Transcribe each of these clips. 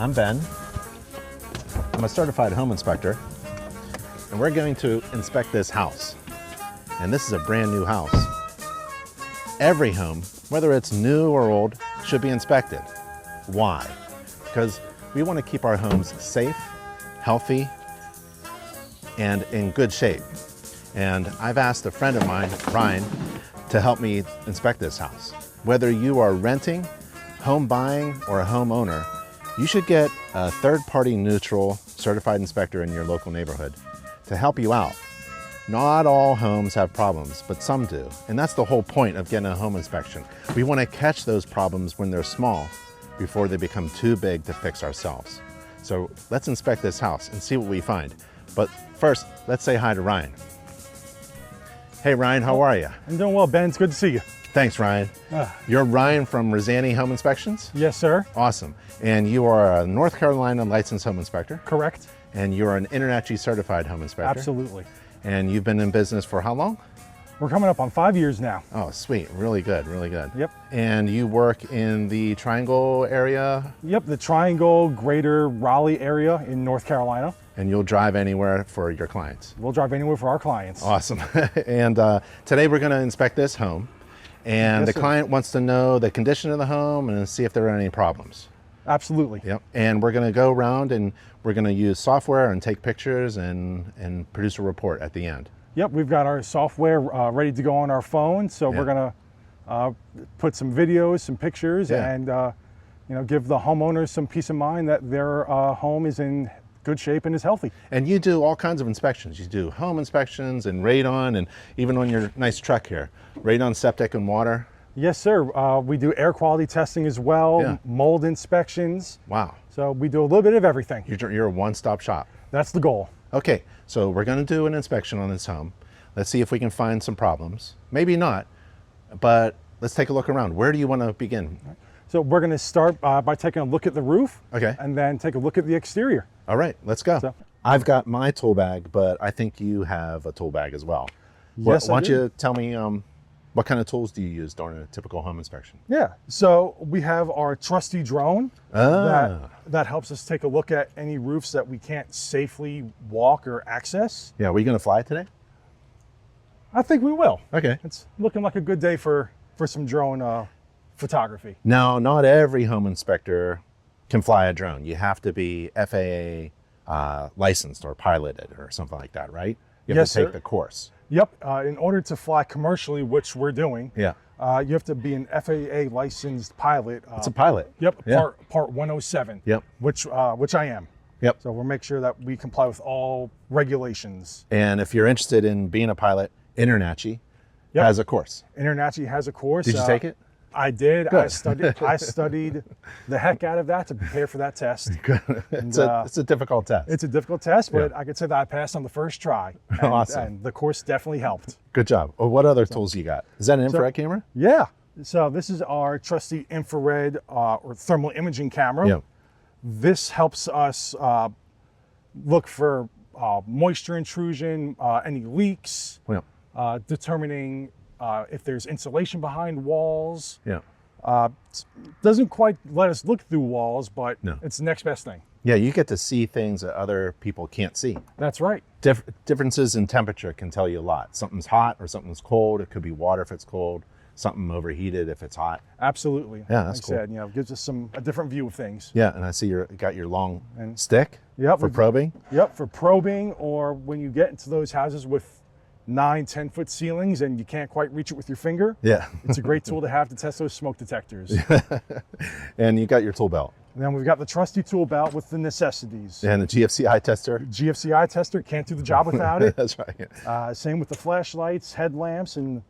I'm Ben. I'm a certified home inspector, and we're going to inspect this house. And this is a brand new house. Every home, whether it's new or old, should be inspected. Why? Because we want to keep our homes safe, healthy, and in good shape. And I've asked a friend of mine, Ryan, to help me inspect this house. Whether you are renting, home buying, or a homeowner, you should get a third-party neutral certified inspector in your local neighborhood to help you out. Not all homes have problems, but some do. And that's the whole point of getting a home inspection. We want to catch those problems when they're small before they become too big to fix ourselves. So let's inspect this house and see what we find. But first, let's say hi to Ryan. Hey Ryan, how are you? I'm doing well, Ben. It's good to see you. Thanks, Ryan. You're Ryan from Rosani Home Inspections? Yes, sir. Awesome. And you are a North Carolina licensed home inspector? Correct. And you're an InterNACHI certified home inspector? Absolutely. And you've been in business for how long? We're coming up on 5 years now. Oh, sweet. Really good, really good. Yep. And you work in the Triangle area? Yep, the Triangle, Greater Raleigh area in North Carolina. And you'll drive anywhere for your clients? We'll drive anywhere for our clients. Awesome. And today we're going to inspect this home. And Yes, the sir. client wants to know the condition of the home and see if there are any problems. Absolutely. Yep. And we're going to go around and we're going to use software and take pictures and produce a report at the end. Yep, we've got our software ready to go on our phone. So Yeah. we're going to put some videos, some pictures, Yeah. and give the homeowners some peace of mind that their home is in good shape and is healthy. And you do all kinds of inspections. You do home inspections and radon, and even on your nice truck here, radon, septic, and water. Yes, sir. We do air quality testing as well, Yeah. mold inspections. Wow. So we do a little bit of everything. You're a one-stop shop. That's the goal. Okay, so we're going to do an inspection on this home. Let's see if we can find some problems. Maybe not, but let's take a look around. Where do you want to begin? So we're going to start by taking a look at the roof. Okay. And then take a look at the exterior. All right, let's go. So- I've got my tool bag, but I think you have a tool bag as well. Yes, Why I don't do. you tell me what kind of tools do you use during a typical home inspection? Yeah. So we have our trusty drone Ah. that helps us take a look at any roofs that we can't safely walk or access. Yeah, are we going to fly today? I think we will. Okay. It's looking like a good day for some drone photography. Now, not every home inspector can fly a drone. You have to be FAA licensed or piloted or something like that, right? You have Yes, to take sir. the course. Yep. In order to fly commercially, which we're doing, Yeah. you have to be an FAA licensed pilot. It's a pilot. Yep. Yeah. Part 107. Yep. Which I am. Yep. So we'll make sure that we comply with all regulations. And if you're interested in being a pilot, InterNACHI Yep. has a course. InterNACHI has a course. Did you take it? I did. Good. I studied the heck out of that to prepare for that test. It's a difficult test. It's a difficult test, but Yeah. I could say that I passed on the first try. And, Awesome. And the course definitely helped. Good job. Well, what other tools you got? Is that an infrared camera? Yeah. So this is our trusty infrared or thermal imaging camera. Yeah. This helps us look for moisture intrusion, any leaks, Yeah. determining if there's insulation behind walls. Yeah. Doesn't quite let us look through walls, but No. it's the next best thing. Yeah, you get to see things that other people can't see. That's right. Differences in temperature can tell you a lot. Something's hot or something's cold. It could be water if it's cold, something overheated if it's hot. Absolutely. Yeah, that's like cool. I said, gives us a different view of things. Yeah, and I see you got your long And- stick Yep, for we've- probing. Yep, for probing, or when you get into those houses with 9-10 foot ceilings and you can't quite reach it with your finger. Yeah. It's a great tool to have to test those smoke detectors. And you got your tool belt And then we've got the trusty tool belt with the necessities. and the GFCI tester. GFCI tester, can't do the job without it. That's right. Same with the flashlights, headlamps, and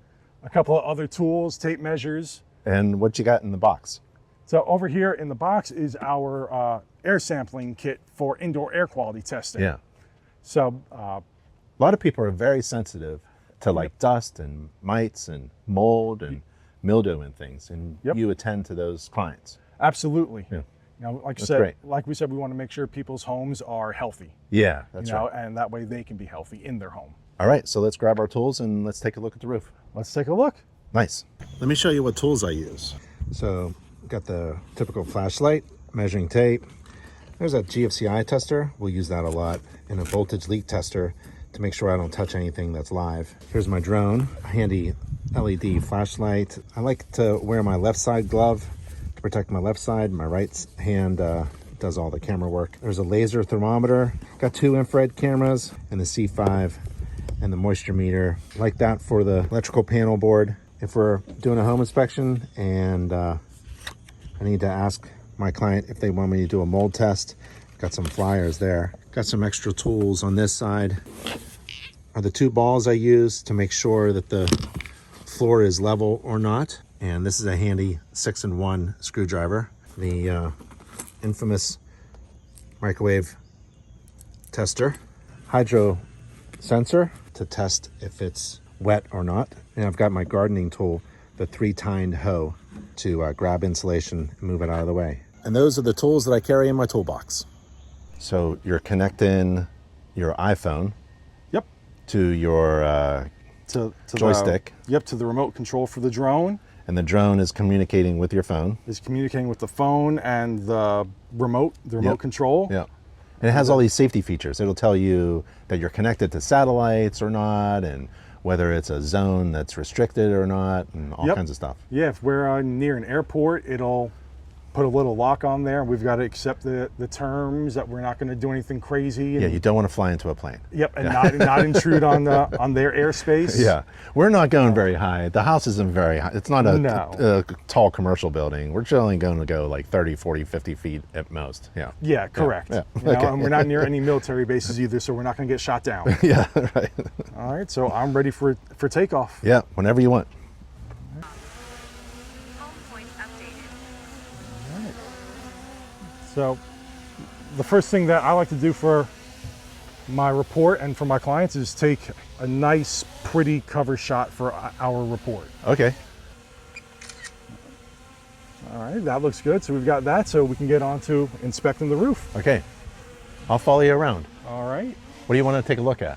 a couple of other tools, tape measures. And what you got in the box? So over here in the box is our air sampling kit for indoor air quality testing. Yeah. So A lot of people are very sensitive to like dust and mites and mold and mildew and things, and Yep. you attend to those clients. absolutely. Yeah. You know, That's great. like we said, we want to make sure people's homes are healthy. Yeah, that's you know, right. and that way they can be healthy in their home. All right, so let's grab our tools and let's take a look at the roof. Let's take a look. Nice. Let me show you what tools I use. So got the typical flashlight, measuring tape. There's a GFCI tester. We'll use that a lot, and a voltage leak tester to make sure I don't touch anything that's live. Here's my drone, a handy LED flashlight. I like to wear my left side glove to protect my left side. My right hand does all the camera work. There's a laser thermometer. Got 2 infrared cameras and the C5 and the moisture meter. Like that for the electrical panel board. If we're doing a home inspection and I need to ask my client if they want me to do a mold test, got some flyers there. Got some extra tools on this side. Are the 2 balls I use to make sure that the floor is level or not. And this is a handy 6-in-1 screwdriver. The infamous microwave tester. Hydro sensor to test if it's wet or not. And I've got my gardening tool, the 3-tined hoe, to grab insulation and move it out of the way. And those are the tools that I carry in my toolbox. So you're connecting your iPhone Yep. to your To joystick. To the remote control for the drone. And the drone is communicating with your phone. Is communicating with the phone and the remote Yep. control. Yeah. And it has all these safety features. It'll tell you that you're connected to satellites or not, and whether it's a zone that's restricted or not, and all Yep. kinds of stuff. Yeah, if we're near an airport, it'll put a little lock on there. We've got to accept the terms that we're not going to do anything crazy. Yeah, you don't want to fly into a plane. Yep, and not intrude on their airspace. Yeah, we're not going very high. The house isn't very high. It's not a tall commercial building. We're generally going to go like 30, 40, 50 feet at most. Yeah. Yeah, correct. Yeah. You know, Okay. and we're not near any military bases either, so we're not going to get shot down. Yeah, right. All right, so I'm ready for takeoff. Yeah, whenever you want. Home point updated. So the first thing that I like to do for my report and for my clients is take a nice, pretty cover shot for our report. Okay. All right, that looks good. So we've got that, so we can get on to inspecting the roof. Okay. I'll follow you around. All right. What do you want to take a look at?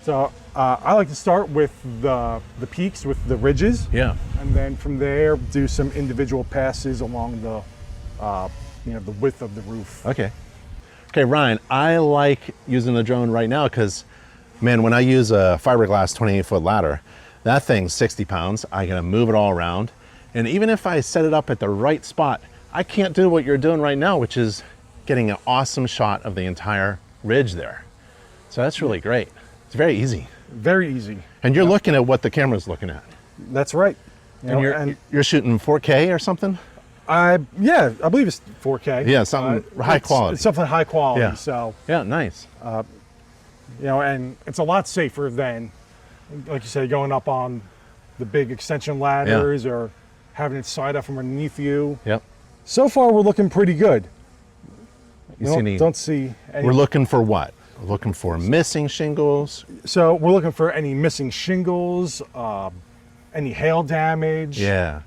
So I like to start with the peaks, with the ridges, Yeah. and then from there do some individual passes along the the width of the roof. Okay. Okay, Ryan, I like using the drone right now because, man, when I use a fiberglass 28-foot ladder, that thing's 60 pounds. I gotta move it all around. And even if I set it up at the right spot, I can't do what you're doing right now, which is getting an awesome shot of the entire ridge there. So that's really great. It's very easy. Very easy. And you're looking at what the camera's looking at. That's right. You know, And you're shooting 4K or something? I believe it's 4K. Yeah, something high quality. It's something high quality. Yeah. So Yeah, nice. and it's a lot safer than, like you said, going up on the big extension ladders or having it side up from underneath you. Yep. So far, we're looking pretty good. You see any? Don't see any. We're looking for what? We're looking for missing shingles. So we're looking for any missing shingles, any hail damage, Yeah.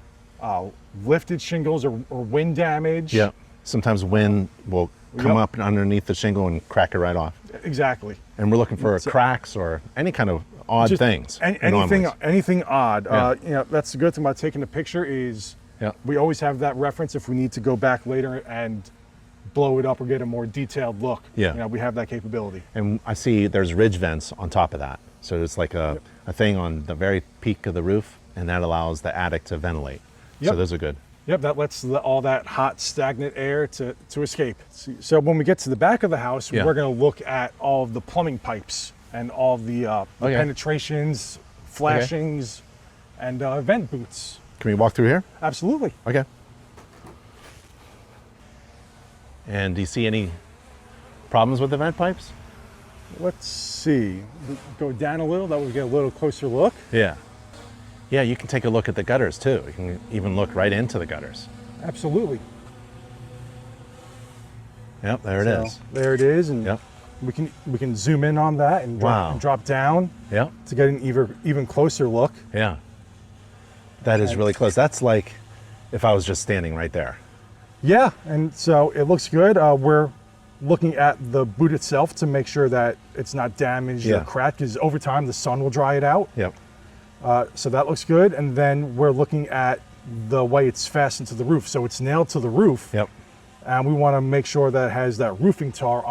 lifted shingles or wind damage. Yep. Sometimes wind will come Yep. up underneath the shingle and crack it right off. Exactly. And we're looking for So- cracks or any kind of odd Just things. Anything, anomalies. anything odd. Yeah. That's the good thing about taking a picture is Yeah. we always have that reference if we need to go back later and blow it up or get a more detailed look. Yeah. We have that capability. And I see there's ridge vents on top of that. So it's like a thing on the very peak of the roof, and that allows the attic to ventilate. So Yep. those are good. Yep, that lets all that hot, stagnant air to escape. So when we get to the back of the house, Yeah. we're going to look at all of the plumbing pipes and all of the Okay. penetrations, flashings, and vent boots. Can we walk through here? Absolutely. Okay. And do you see any problems with the vent pipes? Let's see. Go down a little. That way we get a little closer look. Yeah. Yeah, you can take a look at the gutters too. You can even look right into the gutters. Absolutely. Yep, there it is. So there it is, and Yep. we can zoom in on that and drop, Wow. and drop down Yep. to get an even closer look. Yeah. That is really close. That's like if I was just standing right there. Yeah, and so it looks good. We're looking at the boot itself to make sure that it's not damaged Yeah. or cracked, because over time the sun will dry it out. Yep. So that looks good. And then we're looking at the way it's fastened to the roof. So it's nailed to the roof, Yep. And we want to make sure that it has that roofing tar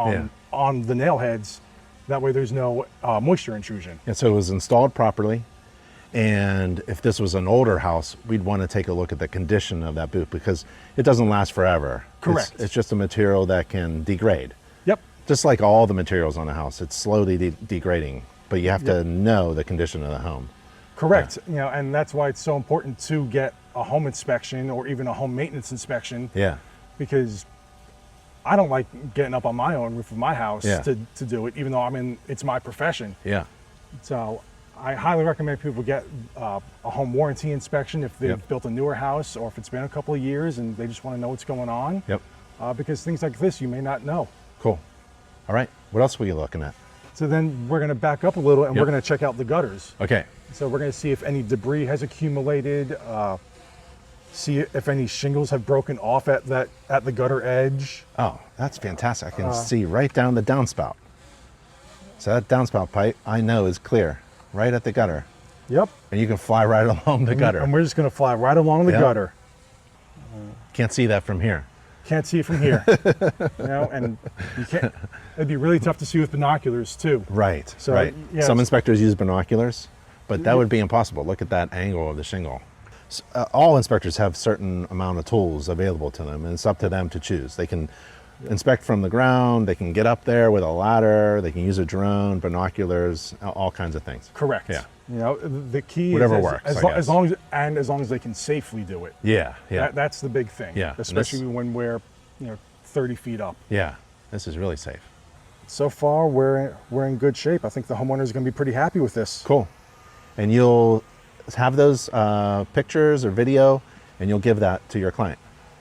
on the nail heads. That way there's no moisture intrusion. And so it was installed properly. And if this was an older house, we'd want to take a look at the condition of that boot because it doesn't last forever. Correct. It's just a material that can degrade. Yep. Just like all the materials on a house, it's slowly degrading, but you have to know the condition of the home. Correct. You know, and that's why it's so important to get a home inspection or even a home maintenance inspection. Yeah. Because I don't like getting up on my own roof of my house to do it, even though it's my profession. Yeah. So I highly recommend people get a home warranty inspection if they've built a newer house or if it's been a couple of years and they just want to know what's going on. Yep. Because things like this you may not know. Cool. All right. What else were you looking at? So then we're going to back up a little and we're going to check out the gutters. Okay. So we're going to see if any debris has accumulated, see if any shingles have broken off at the gutter edge. Oh, that's fantastic. I can see right down the downspout. So that downspout pipe I know is clear, right at the gutter. Yep. And you can fly right along the gutter. And we're just going to fly right along the gutter. Can't see that from here. Can't see it from here. And you can't. It'd be really tough to see with binoculars too. Right. So, right. yeah, Some inspectors use binoculars, but that would be impossible. Look at that angle of the shingle. All inspectors have certain amount of tools available to them, and it's up to them to choose. They can inspect from the ground. They can get up there with a ladder. They can use a drone, binoculars, all kinds of things. Correct. Yeah. You know, the key Whatever is works, as long as they can safely do it. Yeah. Yeah. That's the big thing. Yeah. Especially when we're 30 feet up. Yeah. This is really safe. So far, we're in good shape. I think the homeowner is going to be pretty happy with this. Cool. And you'll have those pictures or video, and you'll give that to your client.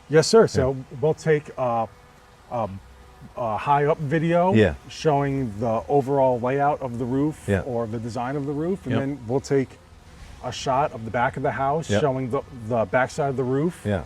Yes, sir. So we'll take a high up video showing the overall layout of the roof or the design of the roof, and then we'll take a shot of the back of the house showing the back side of the roof. Yeah.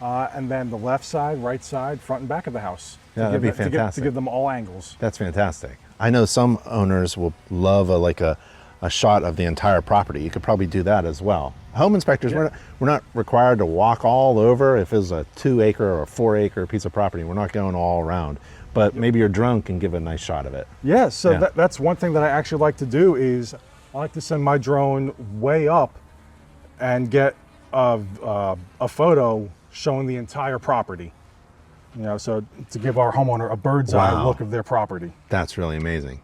And then the left side, right side, front and back of the house. Yeah, that'd be fantastic. To give them all angles. That's fantastic. I know some owners will love a shot of the entire property. You could probably do that as well. Home inspectors, we're not required to walk all over. If it's a 2 acre or a 4 acre piece of property, we're not going all around. But maybe your drone can give a nice shot of it. Yeah, so that's one thing that I actually like to do is I like to send my drone way up and get a photo showing the entire property. So to give our homeowner a bird's eye look of their property. That's really amazing.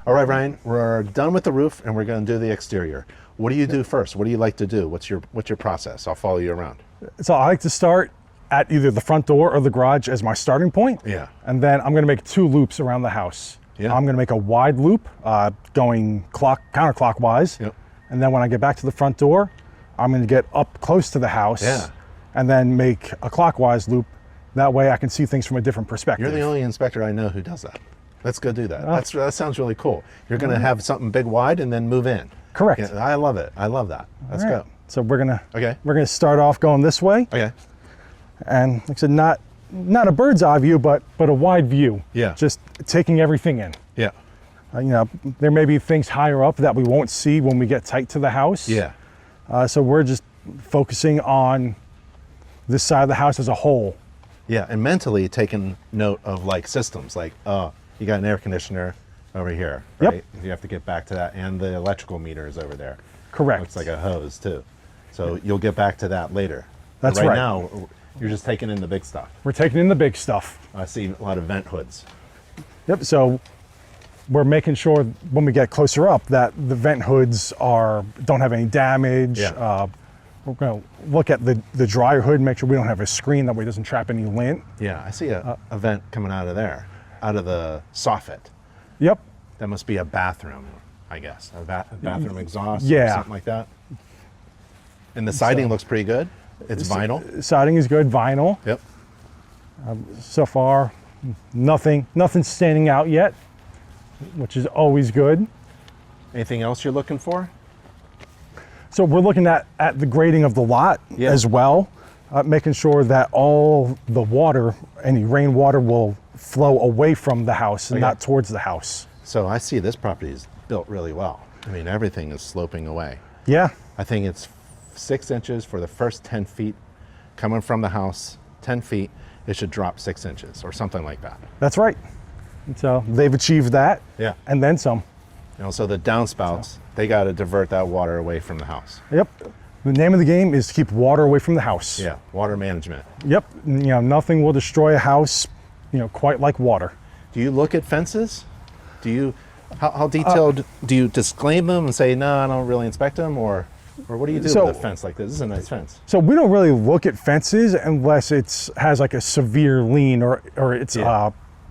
All right, Ryan, we're done with the roof and we're going to do the exterior. What do you do first? What do you like to do? What's your process? I'll follow you around. So I like to start at either the front door or the garage as my starting point. Yeah. And then I'm going to make 2 loops around the house. Yeah. I'm going to make a wide loop going counterclockwise. Yep. And then when I get back to the front door, I'm going to get up close to the house and then make a clockwise loop. That way I can see things from a different perspective. You're the only inspector I know who does that. Let's go do that. That sounds really cool. You're going to have something big wide and then move in. Correct. Yeah, I love it. I love that. Let's go. So we're gonna start off going this way. Okay. And like I said, not a bird's eye view, but a wide view. Yeah. Just taking everything in. Yeah. There may be things higher up that we won't see when we get tight to the house. Yeah. So we're just focusing on this side of the house as a whole. Yeah, and mentally taking note of like systems, like you got an air conditioner over here, right? Yep. You have to get back to that, and the electrical meter is over there. Correct. Looks like a hose too. So you'll get back to that later. That's right. right. Now, you're just taking in the big stuff. We're taking in the big stuff. I see a lot of vent hoods. Yep. So we're making sure when we get closer up that the vent hoods don't have any damage. Yeah. We're going to look at the dryer hood, make sure we don't have a screen that way it doesn't trap any lint. Yeah, I see a vent coming out of there, out of the soffit. Yep. That must be a bathroom, I guess. A bathroom exhaust or Yeah. something like that. And the siding looks pretty good. It's vinyl. Siding is good, vinyl. Yep. So far, nothing standing out yet, which is always good. Anything else you're looking for? So we're looking at the grading of the lot as well, making sure that all the water, any rainwater will flow away from the house and not towards the house. So I see this property is built really well. I mean, everything is sloping away. Yeah. I think it's 6 inches for the first 10 feet coming from the house, 10 feet, it should drop 6 inches or something like that. That's right. And so they've achieved that. Yeah. And then some. You know, so the downspouts, they got to divert that water away from the house. Yep. The name of the game is to keep water away from the house. Yeah, water management. Yep. You know, nothing will destroy a house, you know, quite like water. Do you look at fences? Do you, how detailed, do you disclaim them and say, no, I don't really inspect them? Or what do you do with a fence like this? This is a nice fence. So we don't really look at fences unless it's has like a severe lean or it's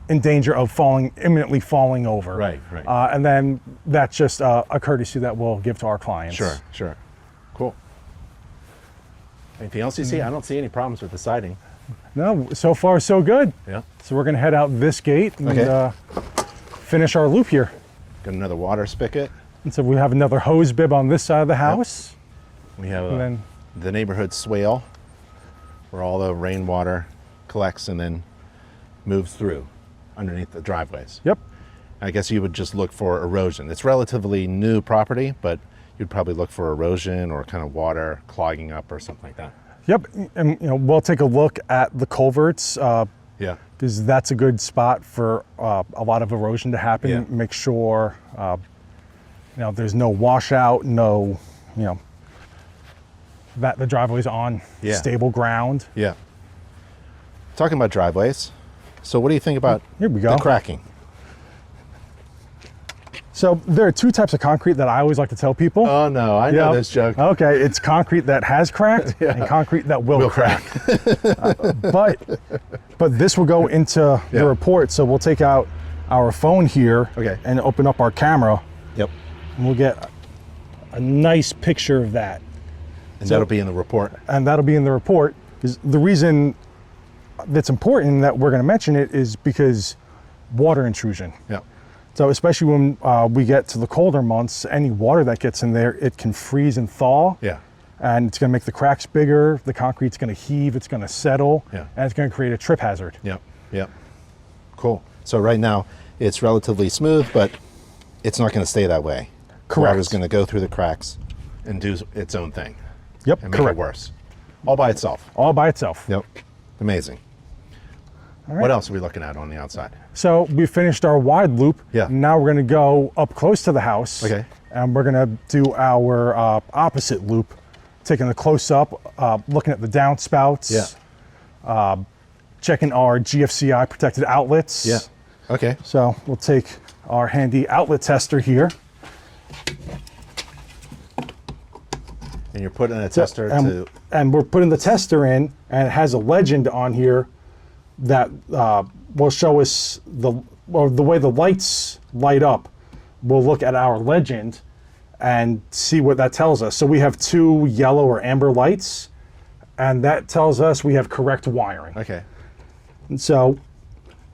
in danger of imminently falling over. Right, right. And then that's just a courtesy that we'll give to our clients. Sure, sure. Cool. Anything else you see? I don't see any problems with the siding. No, so far so good. Yeah. So we're gonna head out this gate and finish our loop here. Got another water spigot. And so we have another hose bib on this side of the house. We have And then the neighborhood swale where all the rainwater collects and then moves through underneath the driveways. Yep. I guess you would just look for erosion. It's relatively new property, but you'd probably look for erosion or kind of water clogging up or something like that. Yep. And you know, we'll take a look at the culverts. Yeah. Because that's a good spot for a lot of erosion to happen. Yeah. Make sure you know there's no washout, no that the driveway's on stable ground. Yeah. Talking about driveways. So what do you think about Here we go. the cracking? So there are two types of concrete that I always like to tell people. Oh no, I know Yep. this joke. Okay, it's concrete that has cracked and concrete that will crack. But this will go into Yeah. the report. So we'll take out our phone here and open up our camera. Yep. And we'll get a nice picture of that. And that'll be in the report. And that'll be in the report. Because the reason that's important that we're going to mention it is because water intrusion. Yeah. So especially when we get to the colder months, any water that gets in there, it can freeze and thaw. Yeah. And it's going to make the cracks bigger. The concrete's going to heave. It's going to settle. Yeah. And it's going to create a trip hazard. Yep. Yep. Cool. So right now it's relatively smooth, but it's not going to stay that way. Correct. Water's going to go through the cracks and do its own thing. Yep. And make it worse. All by itself. All by itself. Yep. Amazing. All right. What else are we looking at on the outside? So we finished our wide loop. Yeah. Now we're going to go up close to the house. Okay. And we're going to do our opposite loop, taking a close up, looking at the downspouts. Yeah. Checking our GFCI protected outlets. Yeah. Okay. So we'll take our handy outlet tester here. And you're putting a tester to... And we're putting the tester in, and it has a legend on here that will show us the way the lights light up. We'll look at our legend and see what that tells us. So we have 2 yellow or amber lights, and that tells us we have correct wiring. Okay. And so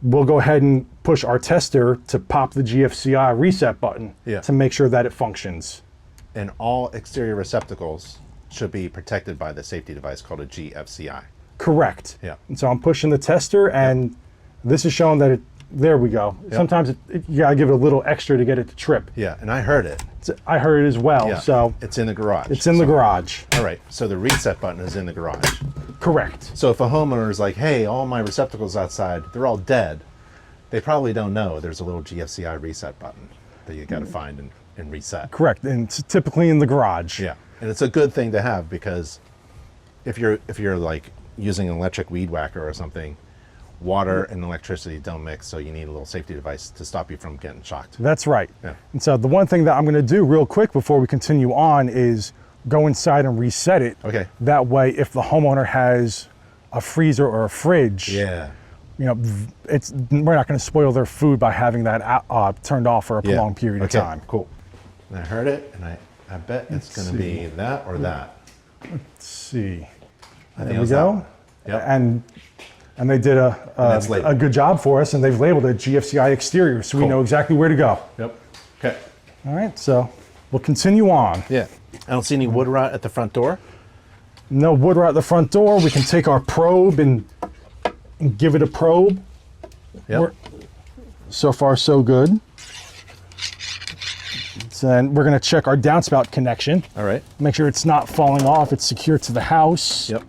we'll go ahead and push our tester to pop the GFCI reset button to make sure that it functions. And all exterior receptacles should be protected by the safety device called a GFCI. Correct. Yeah. And so I'm pushing the tester, and this is showing that there we go. Yep. Sometimes you gotta give it a little extra to get it to trip. Yeah, and I heard it. I heard it as well. Yeah. So it's in the garage. it's in the garage. All right, so the reset button is in the garage. Correct. So if a homeowner is like, hey, all my receptacles outside, they're all dead, they probably don't know there's a little GFCI reset button that you gotta find and reset. Correct, and it's typically in the garage. Yeah, and it's a good thing to have because if you're like using an electric weed whacker or something, water and electricity don't mix, so you need a little safety device to stop you from getting shocked. That's right. Yeah. And so the one thing that I'm gonna do real quick before we continue on is go inside and reset it. Okay. That way, if the homeowner has a freezer or a fridge, Yeah. you know, we're not gonna spoil their food by having that turned off for a prolonged period of time. Cool. And I heard it, and I bet it's going to be that or that. Let's see. I think There it we was go. that one. Yep. And they did that's labeled. a good job for us, and they've labeled it GFCI exterior, so we Cool. know exactly where to go. Yep. Okay. All right, so we'll continue on. Yeah. I don't see any wood rot at the front door. No wood rot at the front door. We can take our probe and give it a probe. Yep. So far, so good. And we're going to check our downspout connection. All right. Make sure it's not falling off. It's secure to the house. Yep.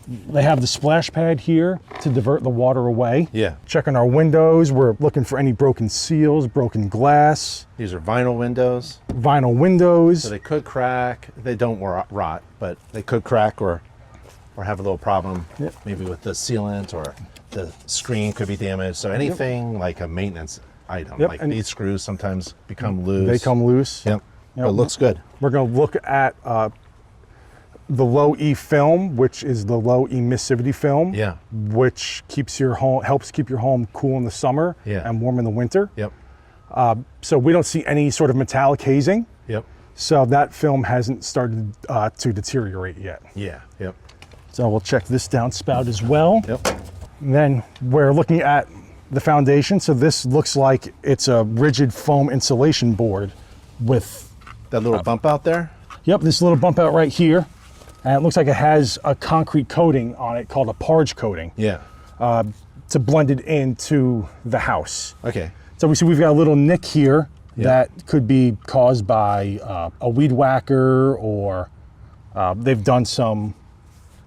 They have the splash pad here to divert the water away. Yeah. Checking our windows. We're looking for any broken seals, broken glass, These are vinyl windows. vinyl windows. So they could crack. They don't rot, but they could crack or have a little problem. Yep. Maybe with the sealant, or the screen could be damaged. So anything like a maintenance item, Yep, like and these screws sometimes become loose. They come loose. Yep. But it looks good. We're going to look at the low E film, which is the low emissivity film. Yeah. Which keeps your home, helps keep your home cool in the summer Yeah. and warm in the winter. Yep. So we don't see any sort of metallic hazing. Yep. So that film hasn't started to deteriorate yet. Yeah. Yep. So we'll check this downspout as well. Yep. And then we're looking at the foundation. So this looks like it's a rigid foam insulation board with, That little bump out there. yep, this little bump out right here. And it looks like it has a concrete coating on it called a parge coating Yeah. to blend it into the house. Okay. So we see we've got a little nick here Yeah. that could be caused by a weed whacker, or they've done some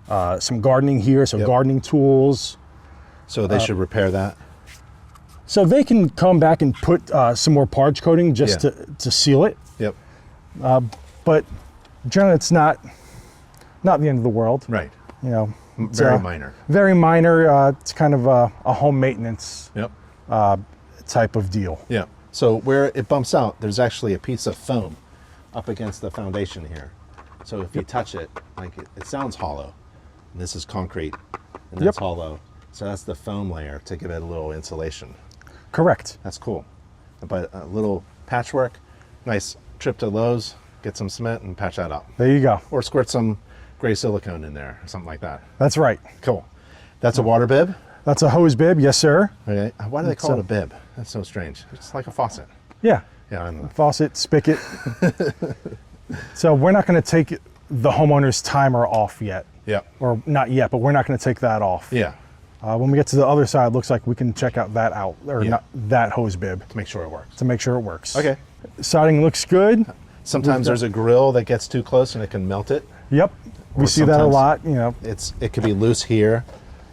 gardening here, so Yep. gardening tools. So they should repair that. So they can come back and put some more parge coating just Yeah. to seal it. Yep. But generally, it's not the end of the world. Right. You know, it's, Very minor. Very minor. It's kind of a home maintenance Yep. type of deal. Yeah. So where it bumps out, there's actually a piece of foam up against the foundation here. So if you touch it, like it sounds hollow. And this is concrete, and that's Yep. hollow. So that's the foam layer to give it a little insulation. Correct. That's cool. But a little patchwork, nice trip to Lowe's, get some cement and patch that up. There you go. Or squirt some gray silicone in there, or something like that. That's right. Cool. That's a water bib. That's a hose bib. Yes, sir. Okay. Why do they call So- it a bib? That's so strange. It's like a faucet. Yeah. Yeah, I don't know. Faucet, spigot. So we're not going to take the homeowner's timer off yet. Yeah. Or not yet, but we're not going to take that off. Yeah. When we get to the other side, it looks like we can check out that out, or Yeah. not that hose bib, To make sure it works. to make sure it works. Okay. Siding looks good. Sometimes there's a grill that gets too close and it can melt it. Yep. We Or see that a sometimes- lot. You know, It could be loose here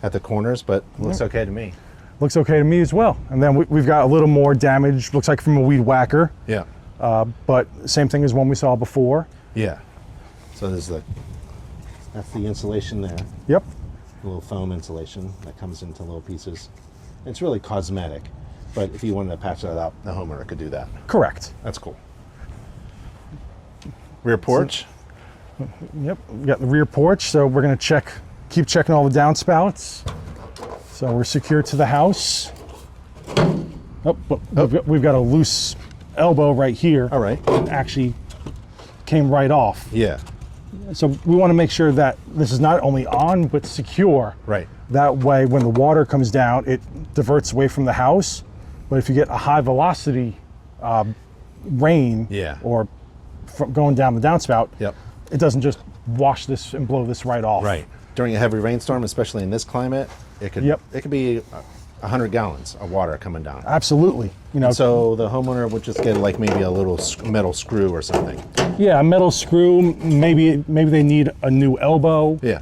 at the corners, but it looks okay to me. looks okay to me as well. And then we've got a little more damage. Looks like from a weed whacker, Yeah. but same thing as one we saw before. Yeah. So that's the insulation there. Yep. A little foam insulation that comes into little pieces. It's really cosmetic, but if you wanted to patch that up, the homeowner could do that. Correct. That's cool. Rear porch. Yep. We got the rear porch, so we're going to keep checking all the downspouts. So we're secure to the house. Oh, but we've got a loose elbow right here. All right. It actually came right off. Yeah. So we want to make sure that this is not only on, but secure. Right. That way, when the water comes down, it diverts away from the house. But if you get a high velocity rain, Yeah. or going down the downspout, Yep. it doesn't just wash this and blow this right off. Right. During a heavy rainstorm, especially in this climate, it could Yep. it could be 100 gallons of water coming down. Absolutely. You know, So the homeowner would just get like maybe a little metal screw or something. yeah, a metal screw. Maybe they need a new elbow. Yeah.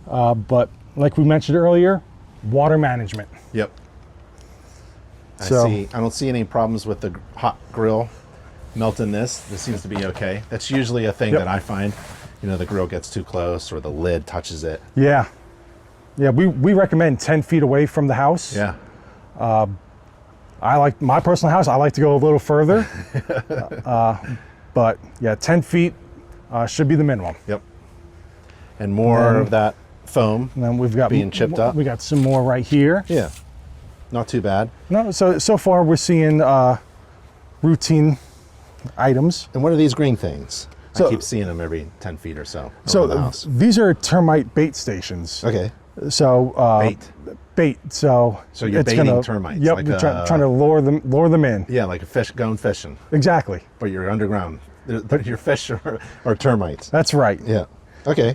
But like we mentioned earlier, water management. Yep. So- I don't see any problems with the hot grill melting this. This seems to be okay. That's usually a thing Yep. that I find. You know, the grill gets too close or the lid touches it. Yeah. Yeah, we recommend 10 feet away from the house. Yeah. I like my personal house. I like to go a little further, but yeah, 10 feet should be the minimum. Yep. And more of that foam. And then we've got Being chipped up. We got some more right here. Yeah. Not too bad. No, so far we're seeing routine items. And what are these green things? So- I keep seeing them every 10 feet or so So around the house. these are termite bait stations. Okay. So Bait. bait. So you're it's baiting termites, Yep, like you're a- trying to lure them in. Yeah, like a fish going fishing, Exactly. but you're underground. Your fish are termites. That's right. Yeah. Okay.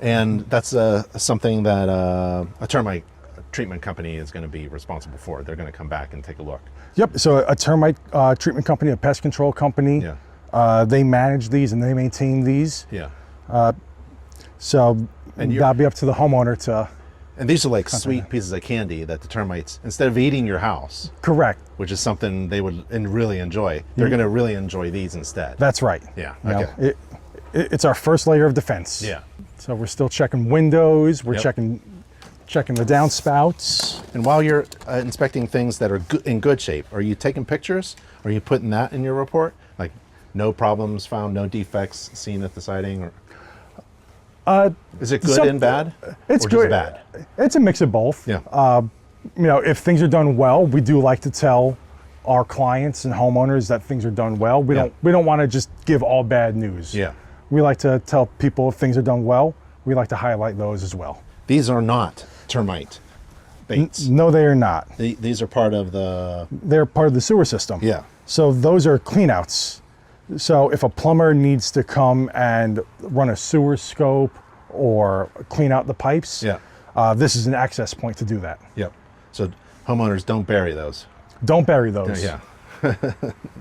And that's something that a termite treatment company is going to be responsible for. They're going to come back and take a look. Yep. So a termite treatment company, a pest control company. Yeah. They manage these and they maintain these. Yeah. So And that'll be up to the homeowner to. And these are like sweet pieces of candy that the termites, instead of eating your house, Correct. which is something they would really enjoy, they're going to really enjoy these instead. That's right. Yeah, You know, okay. it's our first layer of defense. Yeah. So we're still checking windows. We're Yep. checking the downspouts. And while you're inspecting things that are in good shape, are you taking pictures? Are you putting that in your report? Like no problems found, no defects seen at the siding? Or is it good and bad? It's or good. Just bad? It's a mix of both. Yeah. You know, if things are done well, we do like to tell our clients and homeowners that things are done well. We don't want to just give all bad news. Yeah. We like to tell people if things are done well. We like to highlight those as well. These are not termite baits. No, they are not. These are part of the. They're part of the sewer system. Yeah. So those are cleanouts. So if a plumber needs to come and run a sewer scope or clean out the pipes, Yeah. This is an access point to do that. Yep. So homeowners, don't bury those. Don't bury those. Yeah.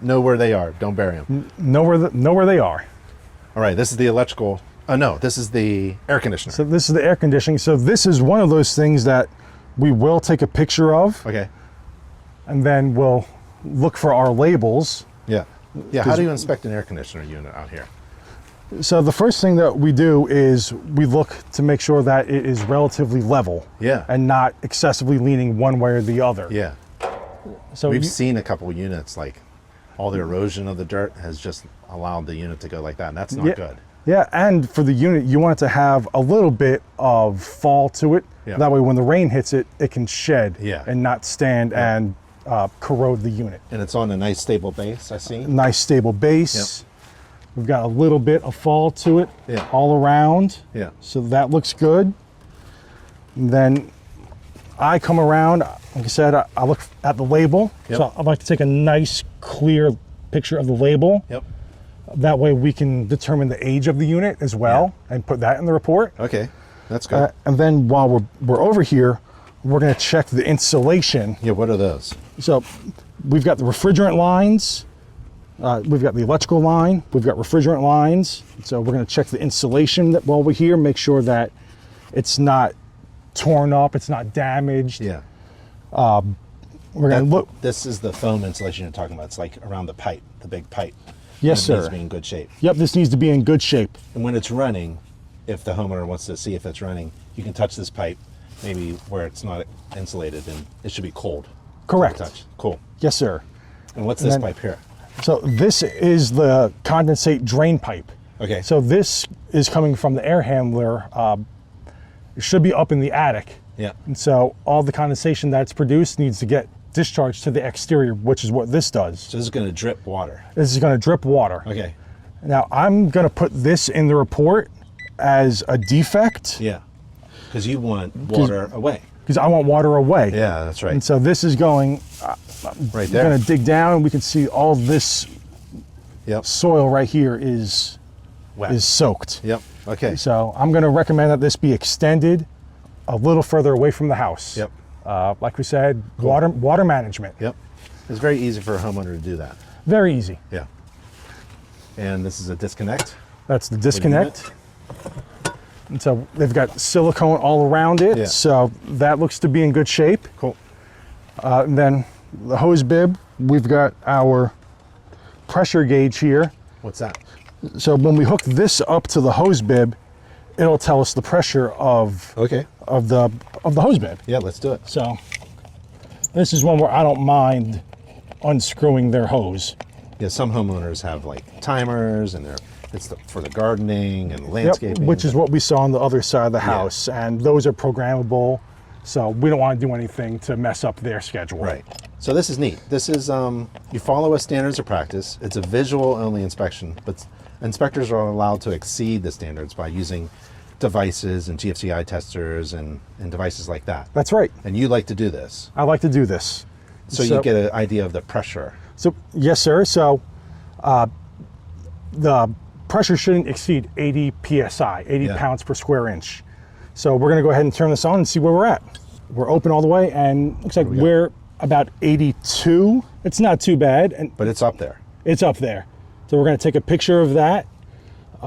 Know where they are. Don't bury them. Know where they are. All right. This is the electrical. No, this is the air conditioner. So this is the air conditioning. So this is one of those things that we will take a picture of, Okay. and then we'll look for our labels. Yeah. Yeah. How do you inspect an air conditioner unit out here? So the first thing that we do is we look to make sure that it is relatively level. Yeah. And not excessively leaning one way or the other. Yeah. So We've seen a couple units, like all the erosion of the dirt has just allowed the unit to go like that, and that's not good. Yeah, and for the unit, you want it to have a little bit of fall to it. Yeah. That way, when the rain hits it, it can shed and not stand and corrode the unit. And it's on a nice stable base, I see. Nice stable base. We've got a little bit of fall to it Yeah. all around. Yeah. So that looks good. And then I come around, like I said, I look at the label. Yep. So I'd like to take a nice, clear picture of the label. Yep. That way we can determine the age of the unit as well and put that in the report. Okay. That's good. And then while we're over here, we're going to check the insulation. Yeah. What are those? So we've got the refrigerant lines. We've got the electrical line. We've got refrigerant lines. So we're going to check the insulation while we're here, make sure that it's not torn up, it's not damaged. Yeah. We're going to look. This is the foam insulation you're talking about. It's like around the pipe, the big pipe. Yes, It needs sir. to be in good shape. Yep, this needs to be in good shape. And when it's running, if the homeowner wants to see if it's running, you can touch this pipe, maybe where it's not insulated, and it should be cold. Correct. To touch. Cool. Yes, sir. And what's And this then- pipe here? So this is the condensate drain pipe. Okay. So this is coming from the air handler. It should be up in the attic. Yeah. And so all the condensation that's produced needs to get discharged to the exterior, which is what this does. So this is going to drip water. This is going to drip water. Okay. Now I'm going to put this in the report as a defect Yeah. Because you want water away. because I want water away. Yeah, that's right. And so this is going, Right I'm there. going to dig down. We can see all this Yep. soil right here is Wet. soaked. Yep. Okay. So I'm going to recommend that this be extended a little further away from the house. Yep. Like we said, water management. Yep. It's very easy for a homeowner to do that. Very easy. Yeah. And this is a disconnect. That's the disconnect. And so they've got silicone all around it. Yeah. So that looks to be in good shape. Cool. And then the hose bib, we've got our pressure gauge here. What's that? So when we hook this up to the hose bib, it'll tell us the pressure of Okay. the hose bib. Yeah, let's do it. So this is one where I don't mind unscrewing their hose. Yeah, some homeowners have like timers, and it's for the gardening and Yep, landscaping. which is what we saw on the other side of the house, and those are programmable. So we don't want to do anything to mess up their schedule. right. So this is neat. This is you follow a standards of practice. It's a visual only inspection, but inspectors are allowed to exceed the standards by using devices and GFCI testers and devices like that. That's right. And you like to do this, I like to do this. so you get an idea of the pressure. So yes, sir. So the pressure shouldn't exceed 80 psi, 80 Yeah. pounds per square inch. So we're going to go ahead and turn this on and see where we're at. We're open all the way, and looks like we're about 82. It's not too bad, and But it's up there. it's up there. So we're going to take a picture of that.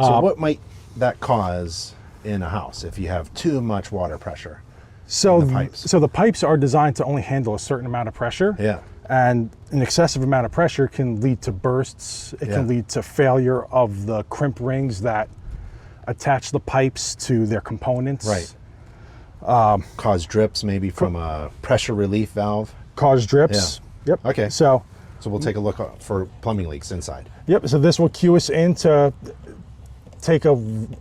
So what might that cause in a house if you have too much water pressure? So, the pipes. so the pipes are designed to only handle a certain amount of pressure. Yeah. And an excessive amount of pressure can lead to bursts. It Yeah. can lead to failure of the crimp rings that attach the pipes to their components. Right. Cause drips maybe from a pressure relief valve. Cause drips. Yeah. Yep. Okay. So, So we'll take a look for plumbing leaks inside. yep. So this will cue us in to take a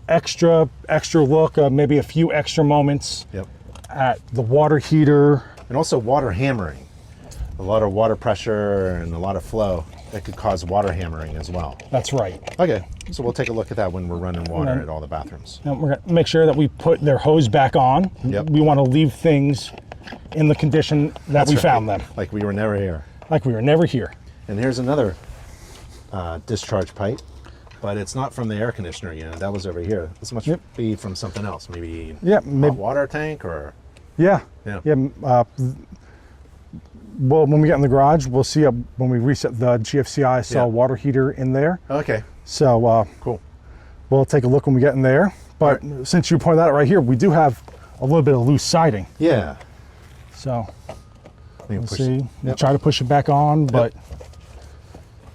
extra look, maybe a few extra moments Yep. at the water heater. And also water hammering. A lot of water pressure and a lot of flow that could cause water hammering as well. That's right. Okay, so we'll take a look at that when we're running water then- at all the bathrooms. And we're gonna make sure that we put their hose back on. Yep. We want to leave things in the condition that we right. found them, Like we were never here. like we were never here. And here's another discharge pipe, but it's not from the air conditioner unit. That was over here. This must Yep. be from something else. Maybe Yeah, maybe. hot water tank or Yeah. Yeah. Yeah. Well, when we get in the garage, we'll see when we reset the GFCI, I saw Yeah. a water heater in there. okay, So cool. we'll take a look when we get in there. But since you pointed out right here, we do have a little bit of loose siding. Yeah. So Let me we'll push- see. We'll Yep. try to push it back on, but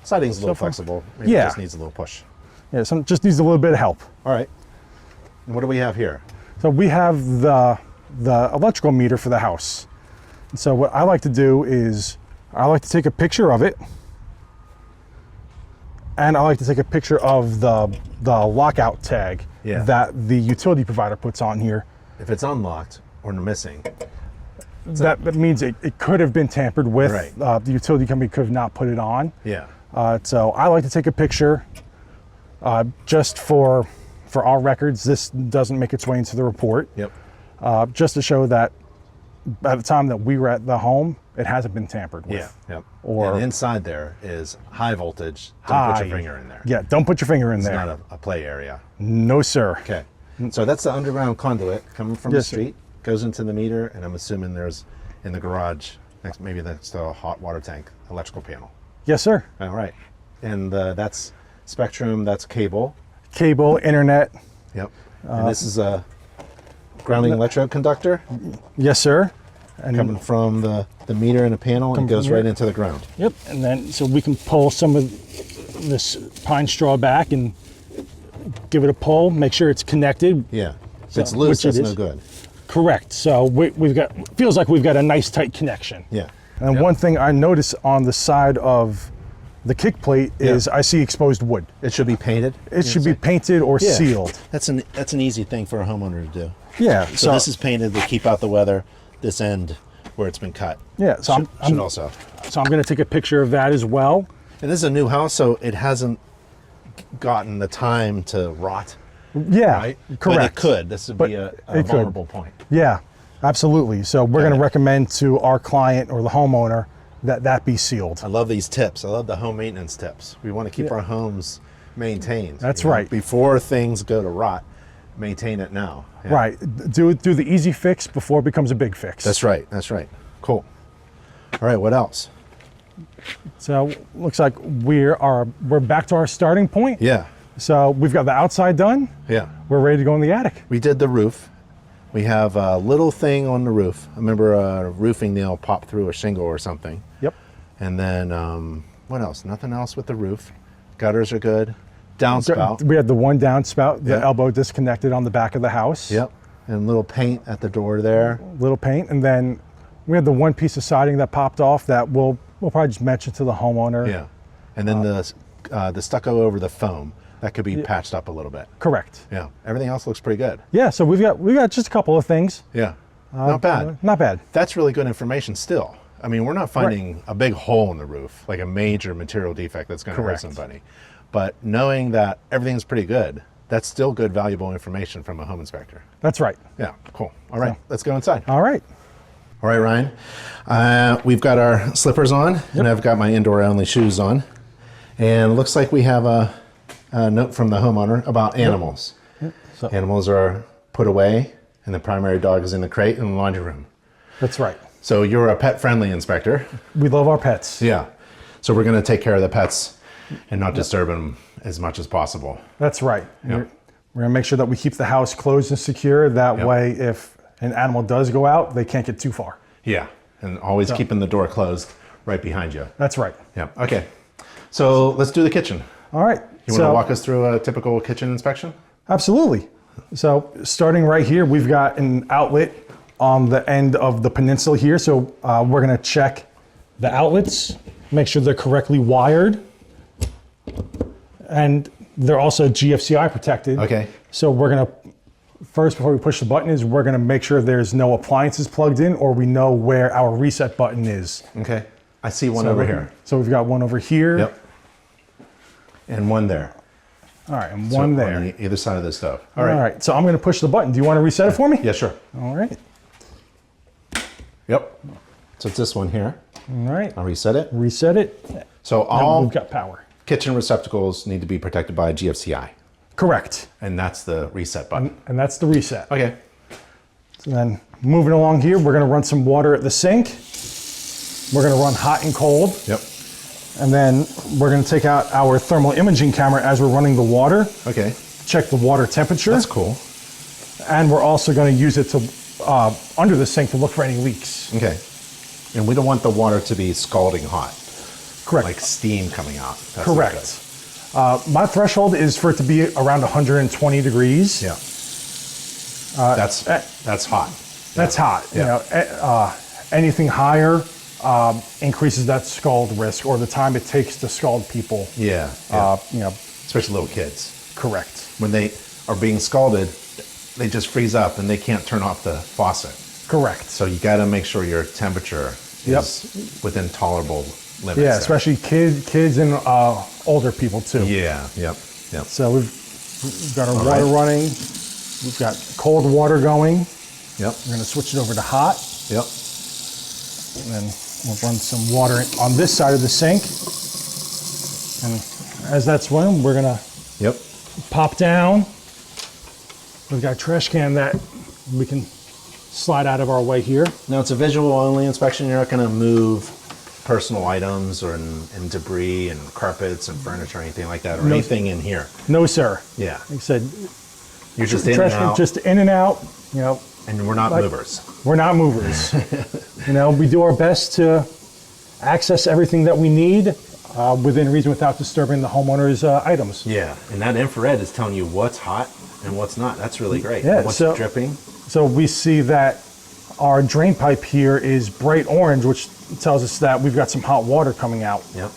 Siding's a little So far- flexible. Maybe Yeah. it just needs a little push. yeah, some just needs a little bit of help. All right. And what do we have here? So we have the electrical meter for the house. So what I like to do is I like to take a picture of it, and I like to take a picture of the lockout tag Yeah. that the utility provider puts on here. If it's unlocked or missing, That means it could have been tampered with. Right. The utility company could have not put it on. yeah. So I like to take a picture just for our records. This doesn't make its way into the report. Yep. Just to show that by the time that we were at the home, it hasn't been tampered with. Yeah. Yep. Or- and inside there is high voltage. Don't put your High. finger in there. Yeah, don't put your finger in It's there. not a play area. No, sir. Okay. So that's the underground conduit coming from Yes, the sir. street, goes into the meter, and I'm assuming there's in the garage, maybe that's the hot water tank, electrical panel. Yes, sir. All right. And that's Spectrum, that's cable. Cable, internet. Yep. And this is a grounding electrode conductor Yes, sir. And coming from the meter and the panel and Coming goes from right here. into the ground. yep. And then so we can pull some of this pine straw back and give it a pull. Make sure it's connected. Yeah. If So- it's loose, which it that's no is. good. Correct. So we've got feels like we've got a nice tight connection. Yeah. And Yep. one thing I notice on the side of the kick plate is Yeah. I see exposed wood. It should be painted. It should be painted or Yeah. sealed. That's an easy thing for a homeowner to do. Yeah. So this is painted to keep out the weather. This end where it's been cut. yeah. So Should also. I'm going to take a picture of that as well. And this is a new house, so it hasn't gotten the time to rot, Yeah. right? Correct. But it could. This would But be a it could. vulnerable point. Yeah. Absolutely. So we're Got going to it. recommend to our client or the homeowner that be sealed. I love these tips. I love the home maintenance tips. We want to keep our homes maintained. That's you know, right. Before things go to rot, maintain it now. Yeah. Right. Do the easy fix before it becomes a big fix. That's right. That's right. Cool. All right. What else? So looks like we're back to our starting point. Yeah. So we've got the outside done. Yeah. We're ready to go in the attic. We did the roof. We have a little thing on the roof. I remember a roofing nail popped through a shingle or something. Yep. And then what else? Nothing else with the roof. Gutters are good. Downspout. We had the one downspout, the Yeah. elbow disconnected on the back of the house. Yep. And little paint at the door there. Little paint, and then we had the one piece of siding that popped off that we'll probably just mention to the homeowner. Yeah. And then the stucco over the foam that could be patched up a little bit. Correct. Yeah. Everything else looks pretty good. Yeah. So we've got just a couple of things. Yeah. Not bad. Not bad. That's really good information still. I mean, we're not finding a big hole in the roof, like a major material defect that's going to hurt Correct. somebody. But knowing that everything's pretty good, that's still good, valuable information from a home inspector. That's right. Yeah, cool. All right, let's go inside. All right. All right, Ryan. We've got our slippers on, and I've got my indoor-only shoes on. And it looks like we have a note from the homeowner about animals. So Animals are put away, and the primary dog is in the crate in the laundry room. that's right. So you're a pet-friendly inspector. We love our pets. Yeah. So we're going to take care of the pets and not disturb them as much as possible. That's right. Yeah. We're gonna make sure that we keep the house closed and secure. That Yep. way, if an animal does go out, they can't get too far. Yeah, and always keeping the door closed right behind you. That's right. Yeah, okay. So let's do the kitchen. All right. You want to walk us through a typical kitchen inspection? Absolutely. So starting right here, we've got an outlet on the end of the peninsula here. So we're gonna check the outlets, make sure they're correctly wired. And they're also GFCI protected. Okay. So we're gonna, first before we push the button is we're gonna make sure there's no appliances plugged in or we know where our reset button is. Okay. I see one over here. So we've got one over here. Yep. And one there. All right, and So one there. on the either side of the stove. All right, so I'm gonna push the button. Do you wanna reset it for me? Yeah, sure. All right, Yep. So it's this one here. all right. I'll reset it. Reset it. So Now all we've got power. kitchen receptacles need to be protected by GFCI, Correct. and that's the reset button. And that's the reset. Okay. So then moving along here, we're gonna run some water at the sink. We're gonna run hot and cold. Yep. And then we're gonna take out our thermal imaging camera as we're running the water, Okay. check the water temperature. That's cool. And we're also gonna use it to, under the sink to look for any leaks. Okay. And we don't want the water to be scalding hot, Correct. like steam coming out. That's not Correct. My threshold is for it to be around 120 degrees. good. Yeah. That's hot. That's hot. Yeah. You know, anything higher increases that scald risk or the time it takes to scald people. Yeah. Yeah. You know, Especially little kids. correct. When they are being scalded, they just freeze up and they can't turn off the faucet. Correct. So you got to make sure your temperature Yep. is within tolerable limits. Yeah, there. especially kids and older people too. Yeah. Yep. Yep. So we've got our All water right. running. We've got cold water going. Yep. We're gonna switch it over to hot, Yep. and then we'll run some water on this side of the sink. And as that's running, we're gonna Yep. pop down. We've got a trash can that we can slide out of our way here. Now it's a visual only inspection. You're not going to move personal items or and debris and carpets and furniture or anything like that or No. anything in here. No, sir. Yeah. Like I said, You're just in trash and can out, just in and out. You know, and we're not like- movers. we're not movers. You know, we do our best to access everything that we need within reason without disturbing the homeowner's items. Yeah. And that infrared is telling you what's hot and what's not. That's really great. Yeah, And what's so- dripping. So we see that our drain pipe here is bright orange, which tells us that we've got some hot water coming out. Yep.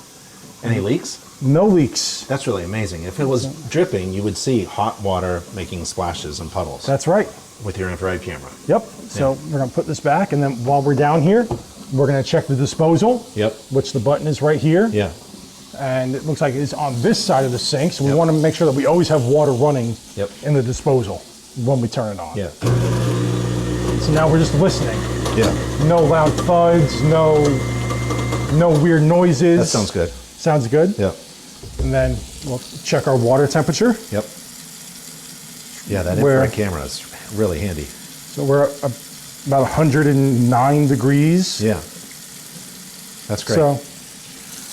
Any leaks? No leaks. That's really amazing. If it was dripping, you would see hot water making splashes and puddles That's right. with your infrared camera. Yep. So we're gonna put this back, and then while we're down here, we're gonna check the disposal. Yep. Which the button is right here. Yeah. And it looks like it's on this side of the sink, so we Yep. want to make sure that we always have water running Yep. in the disposal when we turn it on. Yeah. So now we're just listening. Yeah. No loud thuds, no weird noises. That sounds good. Sounds good. Yep. And then we'll check our water temperature. Yep. Yeah, that Where- infrared camera is really handy. So we're about 109 degrees. Yeah. That's great. So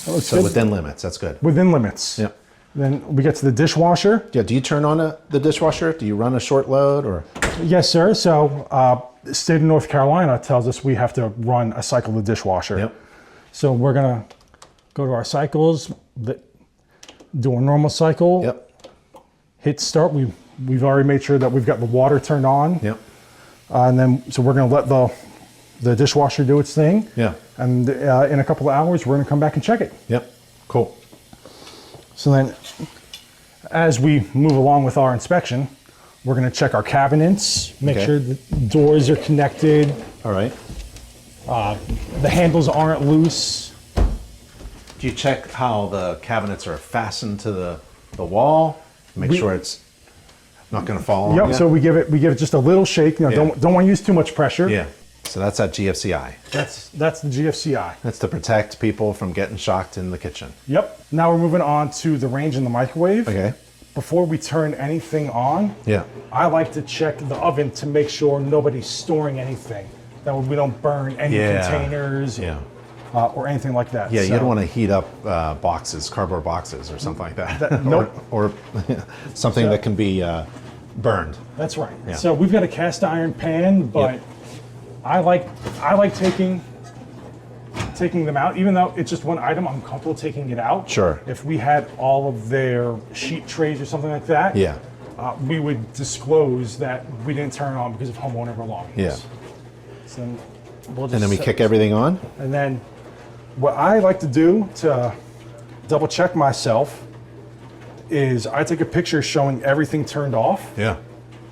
that looks So good. within limits, that's good. Within limits. Yep. Then we get to the dishwasher. Yeah, do you turn on the dishwasher? Do you run a short load or? Yes, sir. So the state of North Carolina tells us we have to run a cycle of the dishwasher. Yep. So we're gonna go to our cycles, do a normal cycle, Yep. hit start. We've already made sure that we've got the water turned on. Yep. And then, so we're gonna let the dishwasher do its thing. Yeah. And in a couple of hours, we're gonna come back and check it. Yep. Cool. So then, as we move along with our inspection, we're gonna check our cabinets, make Okay. sure the doors are connected, All right. the handles aren't loose. Do you check how the cabinets are fastened to the wall? Make We- sure it's not going to fall on Yep. you? So we give it just a little shake. You know, Yeah. don't want to use too much pressure. Yeah. So that's at GFCI. That's the GFCI. That's to protect people from getting shocked in the kitchen. Yep. Now we're moving on to the range and the microwave. Okay. Before we turn anything on, Yeah. I like to check the oven to make sure nobody's storing anything. That way we don't burn any Yeah. containers Yeah. or anything like that. Yeah, you So- don't want to heat up boxes, cardboard boxes or something like that. Nope. or something So- that can be burned. That's right. Yeah. So we've got a cast iron pan, but Yep. I like taking them out, even though it's just one item. I'm comfortable taking it out. Sure. If we had all of their sheet trays or something like that, Yeah. we would disclose that we didn't turn it on because of homeowner belongings. Yeah. So we'll just And then we kick everything on? And then what I like to do to double check myself is I take a picture showing everything turned off, Yeah.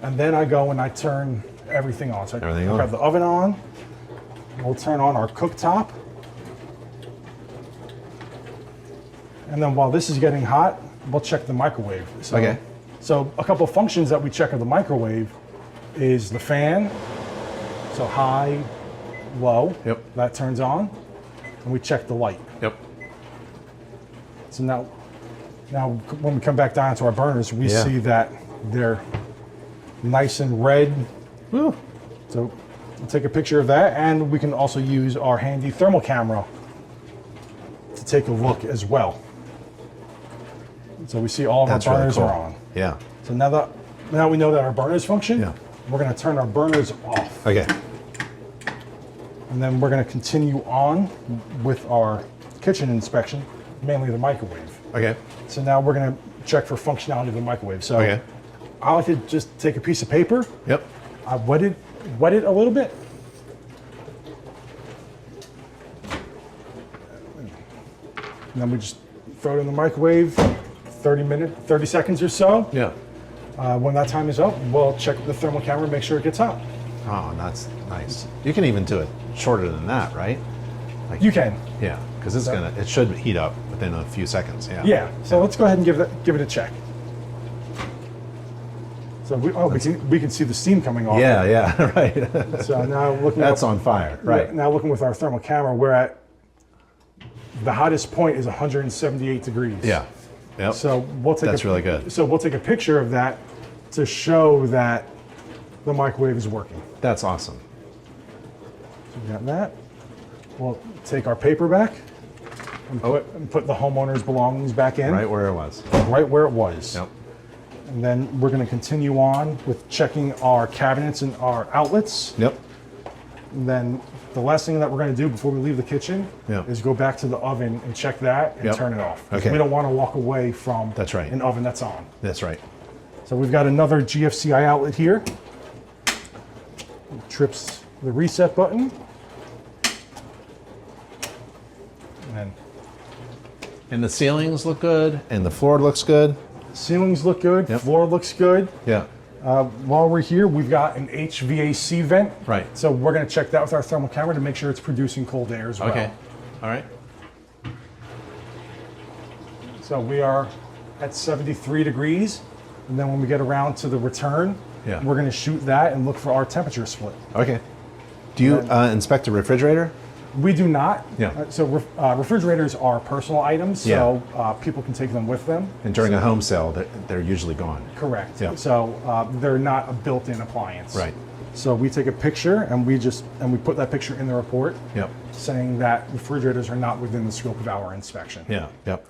and then I go and I turn everything on. So Everything I on. have the oven on. We'll turn on our cooktop. And then while this is getting hot, we'll check the microwave. So, Okay. So a couple of functions that we check of the microwave is the fan, so high, low. Yep. That turns on, and we check the light. Yep. So now when we come back down to our burners, we Yeah. see that they're nice and red. Woo. So we'll take a picture of that, and we can also use our handy thermal camera to take a look as well. So we see all of That's our really burners cool. are on. Yeah. So now we know that our burners function, Yeah. we're going to turn our burners off. Okay. And then we're going to continue on with our kitchen inspection, mainly the microwave. Okay. So now we're going to check for functionality of the microwave. So Okay. I like to just take a piece of paper, Yep. I wet it a little bit. And then we just throw it in the microwave, 30 seconds or so. Yeah. When that time is up, we'll check the thermal camera, make sure it gets hot. Oh, that's nice. You can even do it shorter than that, right? Like, You can. Yeah, because it should heat up within a few seconds. Yeah. Yeah. So let's go ahead and give it a check. So we can see the steam coming off. Yeah, yeah, right. So now looking That's up- on fire, right? Now looking with our thermal camera, we're at the hottest point is 178 degrees. Yeah. Yep. So we'll take That's really good. So we'll take a picture of that to show that the microwave is working. That's awesome. So we got that. We'll take our paper back and put the homeowner's belongings back in. Right where it was. Right where it was. Yep. And then we're going to continue on with checking our cabinets and our outlets. Yep. And then the last thing that we're going to do before we leave the kitchen Yeah. is go back to the oven and check that and Yep. turn it off. 'Cause Okay. We don't want to walk away from That's right. an oven that's on. That's right. So we've got another GFCI outlet here. Trips the reset button. And then And the ceilings look good, and the floor looks good. ceilings look good, Yep. floor looks good. Yeah. While we're here, we've got an HVAC vent. Right. So we're going to check that with our thermal camera to make sure it's producing cold air as well. Okay. All right. So we are at 73 degrees. And then when we get around to the return, Yeah. we're going to shoot that and look for our temperature split. Okay. Do you inspect a refrigerator? We do not. Yeah. So refrigerators are personal items, so people can take them with them. And during a home sale, they're usually gone. Correct. Yeah. So they're not a built-in appliance. Right. So we take a picture and we put that picture in the report, Yep. saying that refrigerators are not within the scope of our inspection. Yeah. Yep.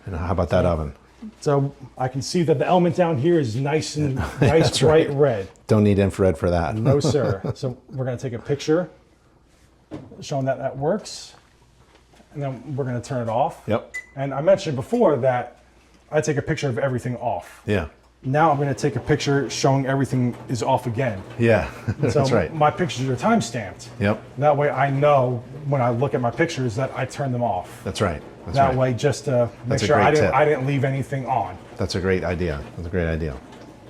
And how about that oven? So I can see that the element down here is nice and nice bright red. Don't need infrared for that. No, sir. So we're going to take a picture showing that that works, and then we're going to turn it off. Yep. And I mentioned before that I take a picture of everything off. Yeah. Now I'm going to take a picture showing everything is off again. Yeah. So That's right. my pictures are time stamped. Yep. That way I know when I look at my pictures that I turn them off. That's right. That's That right. way, just to make That's a sure great tip. I didn't leave anything on. That's a great idea. That's a great idea.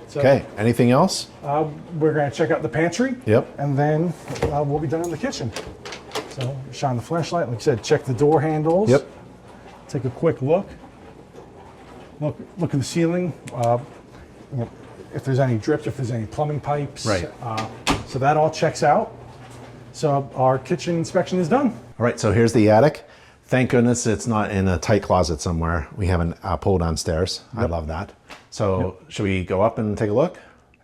So, Okay. Anything else? we're going to check out the pantry. Yep. And then we'll be done in the kitchen. So shine the flashlight. Like I said, check the door handles. Yep. Take a quick look. Look at the ceiling. If there's any drips, if there's any plumbing pipes. Right. So that all checks out. So our kitchen inspection is done. All right. So here's the attic. Thank goodness it's not in a tight closet somewhere. We have a pull downstairs. I love that. So should we go up and take a look?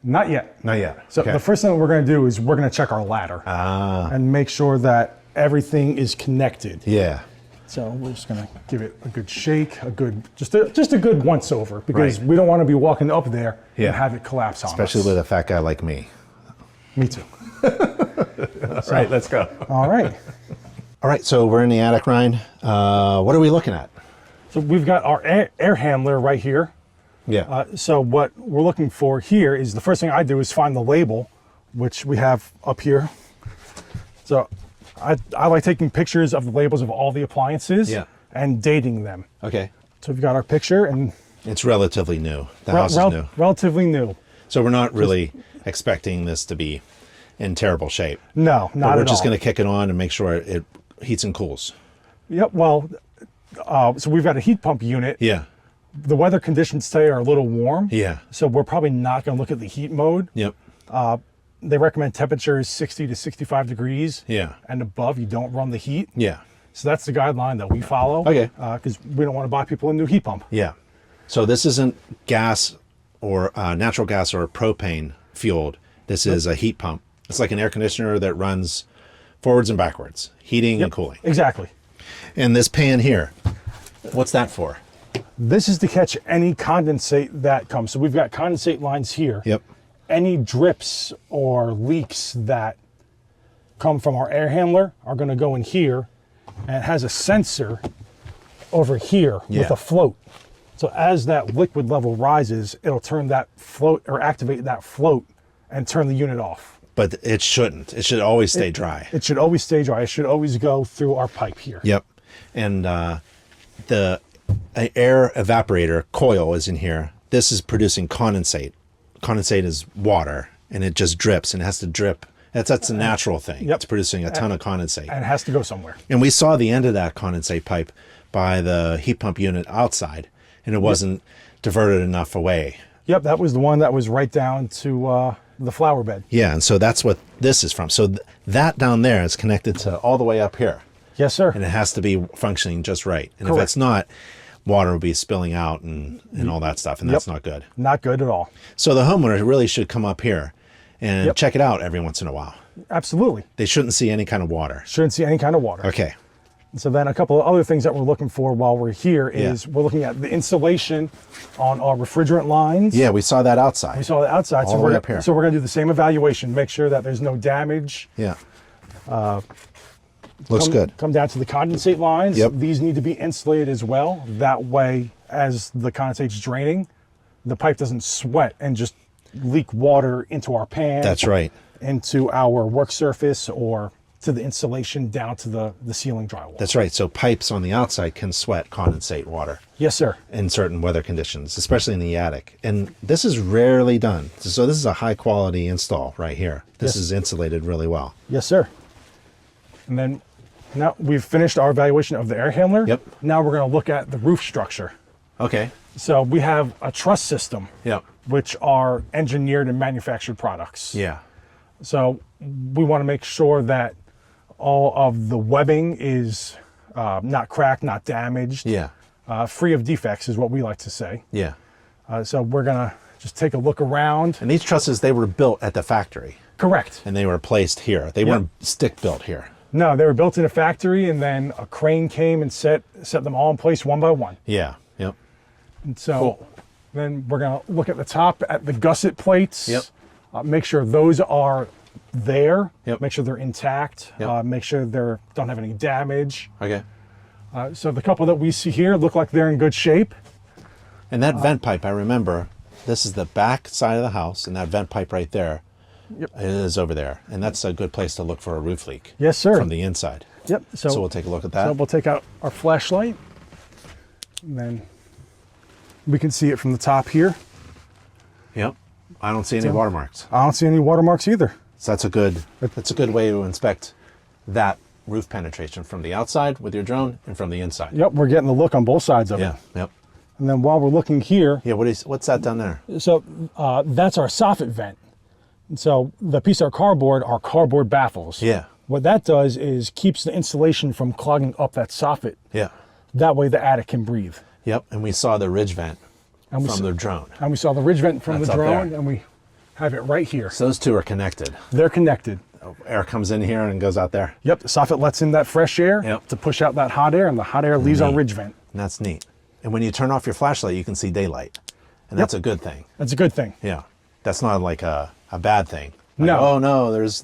Not yet. Not yet. So Okay. the first thing that we're going to do is we're going to check our ladder and make sure that everything is connected. Yeah. So we're just gonna give it a good shake, just a good once over, because we don't want to be walking up there and have it collapse on us. Especially with a fat guy like me. Me too. All right, let's go. All right. All right, so we're in the attic, Ryan. What are we looking at? So we've got our air handler right here. Yeah. So what we're looking for here is, the first thing I do is find the label, which we have up here. So I like taking pictures of the labels of all the appliances and dating them. Okay. So we've got our picture, and it's relatively new. The house is new. Relatively new. So we're not really expecting this to be in terrible shape. No, not at all. We're just going to kick it on and make sure it heats and cools. Yep. Well, so we've got a heat pump unit. Yeah. The weather conditions today are a little warm. Yeah. So we're probably not going to look at the heat mode. Yep. They recommend temperatures 60 to 65 degrees. Yeah. And above, you don't run the heat. Yeah. So that's the guideline that we follow. Okay. Because we don't want to buy people a new heat pump. Yeah. So this isn't gas or natural gas or propane fueled. This is a heat pump. It's like an air conditioner that runs forwards and backwards, heating and cooling. Exactly. And this pan here, what's that for? This is to catch any condensate that comes. So we've got condensate lines here. Yep. Any drips or leaks that come from our air handler are going to go in here, and it has a sensor over here with a float. So as that liquid level rises, it'll turn that float, or activate that float, and turn the unit off. But it shouldn't. It should always stay dry. It should always stay dry. It should always go through our pipe here. Yep. And the air evaporator coil is in here. This is producing condensate. Condensate is water, and it just drips, and it has to drip. That's a natural thing. Yep. It's producing a ton of condensate. And it has to go somewhere. And we saw the end of that condensate pipe by the heat pump unit outside, and it wasn't diverted enough away. Yep, that was the one that was right down to the flower bed. Yeah, and so that's what this is from. So that down there is connected to all the way up here. Yes, sir. And it has to be functioning just right. And Correct. if it's not, water will be spilling out and all that stuff, and that's not good. Not good at all. So the homeowner really should come up here and check it out every once in a while. Absolutely. They shouldn't see any kind of water. Shouldn't see any kind of water. Okay. So then a couple of other things that we're looking for while we're here is we're looking at the insulation on our refrigerant lines. Yeah, we saw that outside. We saw the outside. All the way up here. So we're going to do the same evaluation, make sure that there's no damage. Yeah. Looks good. Come down to the condensate lines. Yep. These need to be insulated as well. That way, as the condensate's draining, the pipe doesn't sweat and just leak water into our pan. That's right. Into our work surface, or to the insulation down to the ceiling drywall. That's right. So pipes on the outside can sweat condensate water. Yes, sir. In certain weather conditions, especially in the attic. And this is rarely done. So this is a high quality install right here. This is insulated really well. Yes, sir. And then now we've finished our evaluation of the air handler. Yep. Now we're going to look at the roof structure. Okay. So we have a truss system, Yep. which are engineered and manufactured products. Yeah. So we want to make sure that all of the webbing is not cracked, not damaged. Yeah. Free of defects is what we like to say. Yeah. So we're going to just take a look around. And these trusses, they were built at the factory. Correct. And they were placed here. They weren't stick built here. No, they were built in a factory, and then a crane came and set them all in place one by one. Yeah. Yep. And so then we're going to look at the top at the gusset plates. Yep. Make sure those are there. Yep. Make sure they're intact. Yep. Make sure they don't have any damage. Okay. So the couple that we see here look like they're in good shape. And that vent pipe, I remember, this is the back side of the house, and that vent pipe right there is over there. And that's a good place to look for a roof leak. Yes, sir. From the inside. Yep. So we'll take a look at that. So we'll take out our flashlight, and then we can see it from the top here. Yep. I don't see any watermarks. I don't see any watermarks either. So that's a good way to inspect that roof penetration from the outside with your drone and from the inside. Yep, we're getting the look on both sides of it. Yeah. Yep. And then while we're looking here, what's that down there? so that's our soffit vent. And so the piece of our cardboard baffles. Yeah. What that does is keeps the insulation from clogging up that soffit. Yeah. That way the attic can breathe. Yep. And we saw the ridge vent from the drone. And we saw the ridge vent from That's the up drone, there. and we have it right here. So those two are connected. They're connected. air comes in here and goes out there. Yep, the soffit lets in that fresh air Yep. to push out that hot air, and the hot air leaves our Neat. ridge vent. And that's neat. And when you turn off your flashlight, you can see daylight. And that's a good thing. That's a good thing. Yeah. That's not like a bad thing. Like, No. oh no, there's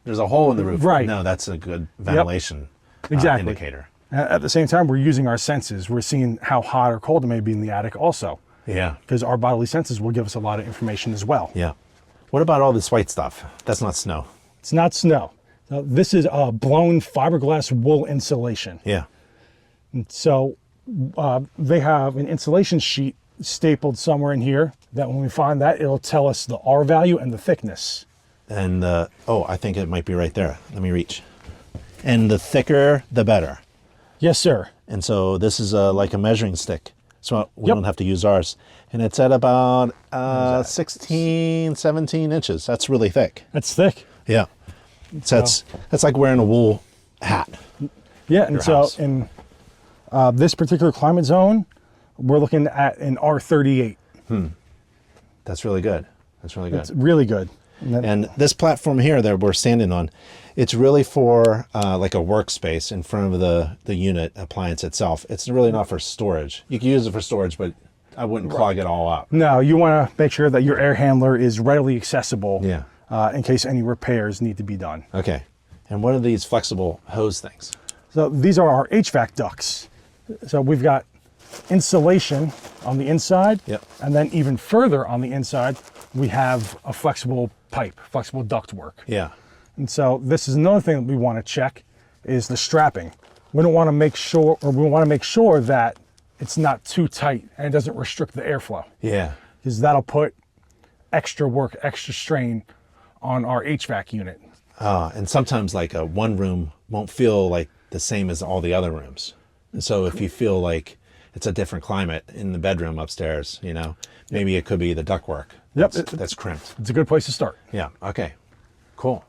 a hole in the roof. Right. No, that's a good ventilation Exactly. indicator. At the same time, we're using our senses. We're seeing how hot or cold it may be in the attic also, Yeah. because our bodily senses will give us a lot of information as well. Yeah. What about all this white stuff? That's not snow. It's not snow. This is a blown fiberglass wool insulation. Yeah. So they have an insulation sheet stapled somewhere in here that when we find that, it'll tell us the R value and the thickness. And I think it might be right there. Let me reach. And the thicker, the better. Yes, sir. And so this is like a measuring stick. So we Yep. don't have to use ours. And it's at about 16, 17 inches. That's really thick. That's thick. Yeah. So that's like wearing a wool hat. Yeah, and Your so house. in this particular climate zone, we're looking at an R38. That's really good. That's really good. It's really good. And then- And this platform here that we're standing on, it's really for like a workspace in front of the unit appliance itself. It's really not for storage. You can use it for storage, but I wouldn't clog it all up. no, you want to make sure that your air handler is readily accessible Yeah. in case any repairs need to be done. Okay. And what are these flexible hose things? So these are our HVAC ducts. So we've got insulation on the inside, Yep. and then even further on the inside, we have a flexible pipe, flexible duct work. Yeah. And so this is another thing that we want to check is the strapping. We don't want to make sure, or we want to make sure that it's not too tight and it doesn't restrict the airflow, Yeah. because that'll put extra work, extra strain on our HVAC unit. And sometimes like one room won't feel like the same as all the other rooms. And so if you feel like it's a different climate in the bedroom upstairs, maybe it could be the ductwork. Yep. That's crimped. It's a good place to start. Yeah. Okay. Cool.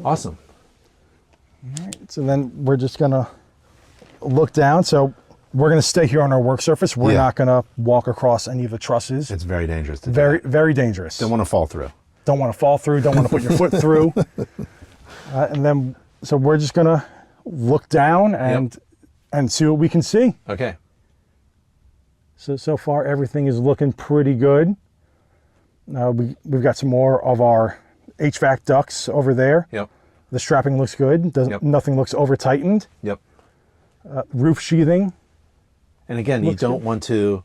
Awesome. So then we're just gonna look down. So we're gonna stay here on our work surface. We're Yeah. not gonna walk across any of the trusses. It's very dangerous to do Very, that. very dangerous. Don't want to fall through. Don't want to fall through. Don't want to put your foot through. And then, so we're just gonna look down and see what we can see. Okay. So far everything is looking pretty good. We've got some more of our HVAC ducts over there. Yep. The strapping looks good. Yep. Nothing looks over tightened. Yep. Roof sheathing. And again, you Looks don't good. want to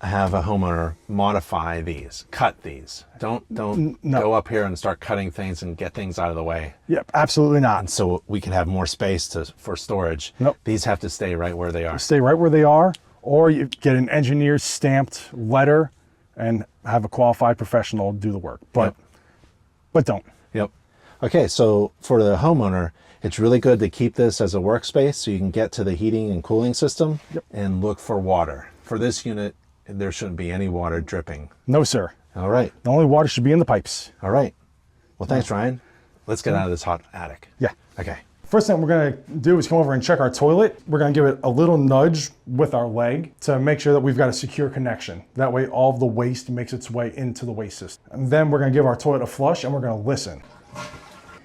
have a homeowner modify these, cut these. Don't No. go up here and start cutting things and get things out of the way. Yep, absolutely not. So we can have more space for storage. Nope. These have to stay right where they are. Stay right where they are, or you get an engineer's stamped letter and have a qualified professional do the work. But don't. Yep. Okay, so for the homeowner, it's really good to keep this as a workspace so you can get to the heating and cooling system and look for water. For this unit, there shouldn't be any water dripping. No, sir. All right. The only water should be in the pipes. All right. Well, thanks, Ryan. Let's get out of this hot attic. Yeah. Okay. First thing we're gonna do is come over and check our toilet. We're gonna give it a little nudge with our leg to make sure that we've got a secure connection. That way all of the waste makes its way into the waste system. And then we're gonna give our toilet a flush and we're gonna listen.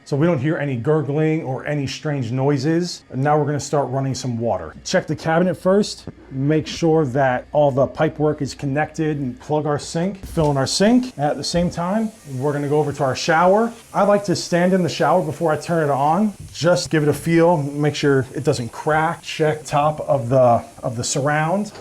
So we don't hear any gurgling or any strange noises. And now we're gonna start running some water. Check the cabinet first, make sure that all the pipe work is connected and plug our sink, fill in our sink. At the same time, we're gonna go over to our shower. I like to stand in the shower before I turn it on. Just give it a feel, make sure it doesn't crack. Check top of the surround.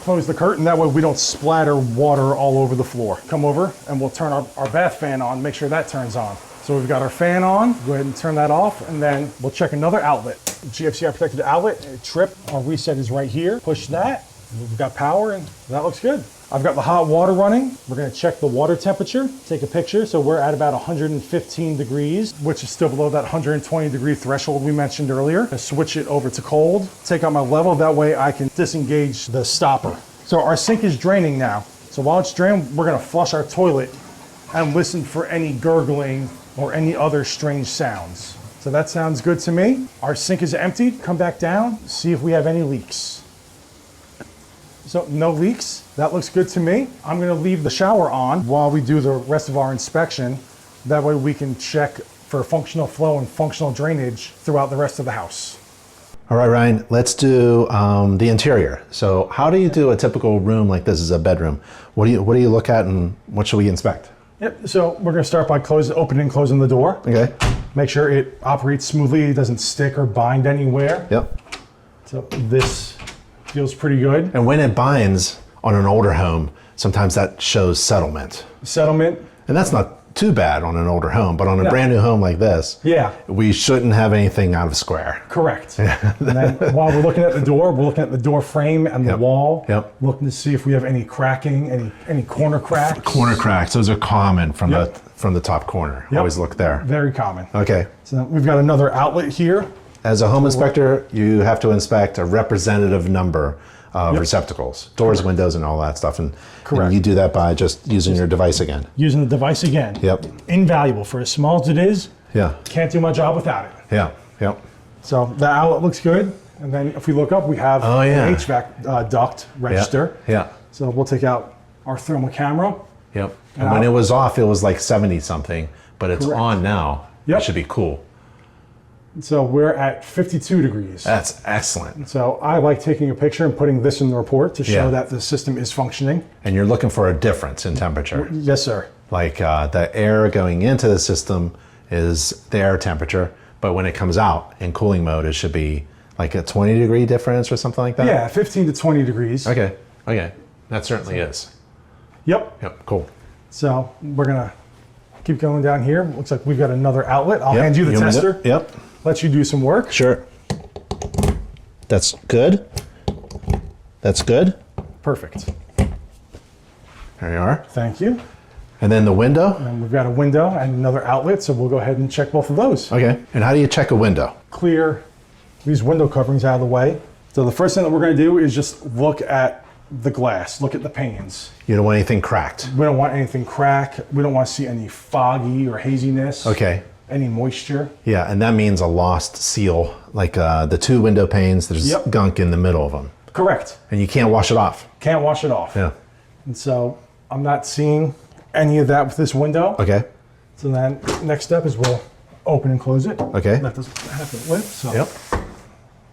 Close the curtain, that way we don't splatter water all over the floor. Come over and we'll turn our bath fan on, make sure that turns on. So we've got our fan on, go ahead and turn that off, and then we'll check another outlet. GFCI protected outlet, trip, our reset is right here. Push that, we've got power, and that looks good. I've got the hot water running. We're gonna check the water temperature, take a picture. So we're at about 115 degrees, which is still below that 120 degree threshold we mentioned earlier. I switch it over to cold, take out my level, that way I can disengage the stopper. So our sink is draining now. So while it's draining, we're gonna flush our toilet and listen for any gurgling or any other strange sounds. So that sounds good to me. Our sink is emptied. Come back down, see if we have any leaks. So no leaks, that looks good to me. I'm gonna leave the shower on while we do the rest of our inspection. That way we can check for functional flow and functional drainage throughout the rest of the house. All right, Ryan, let's do the interior. So how do you do a typical room like this as a bedroom? What do you look at and what should we inspect? Yep, so we're gonna start by opening and closing the door. Okay. Make sure it operates smoothly, it doesn't stick or bind anywhere. Yep. So this feels pretty good. And when it binds on an older home, sometimes that shows settlement. Settlement. And that's not too bad on an older home, but on a No. brand new home like this, Yeah. we shouldn't have anything out of square. Correct. And then while we're looking at the door, we're looking at the door frame and the Yep. wall. Yep. Looking to see if we have any cracking, any corner cracks. Corner cracks, those are common from Yep. the top corner. Yep. Always look there. Very common. Okay. So we've got another outlet here. As a home inspector, you have to inspect a representative number of receptacles, doors, windows, and all that stuff. And Correct. you do that by just using your device again. Using the device again. Yep. Invaluable for as small as it is. Yeah. Can't do my job without it. Yeah. Yep. So the outlet looks good. And then if we look up, we have Oh, yeah. an HVAC duct register. Yeah. So we'll take out our thermal camera. Yep. And when it was off, it was like 70 something, but it's Correct. on now. Yep. It should be cool. So we're at 52 degrees. That's excellent. So I like taking a picture and putting this in the report to show Yeah. that the system is functioning. And you're looking for a difference in temperature. Yes, sir. Like the air going into the system is the air temperature, but when it comes out in cooling mode, it should be like a 20-degree difference or something like that? Yeah, 15 to 20 degrees. Okay. Okay. That certainly is. Yep. Yep. Cool. So we're gonna keep going down here. Looks like we've got another outlet. I'll Yep. hand you the want me to- tester. Yep. Let you do some work. Sure. That's good. That's good. Perfect. There you are. Thank you. And then the window. And we've got a window and another outlet, so we'll go ahead and check both of those. Okay. And how do you check a window? Clear these window coverings out of the way. So the first thing that we're gonna do is just look at the glass, look at the panes. You don't want anything cracked. We don't want anything crack. We don't want to see any foggy or haziness. Okay. Any moisture. Yeah, and that means a lost seal. Like the two window panes, there's Yep. gunk in the middle of them. Correct. And you can't wash it off. Can't wash it off. Yeah. And so I'm not seeing any of that with this window. Okay. So then next step is we'll open and close it. Okay. Let this happen with. So Yep.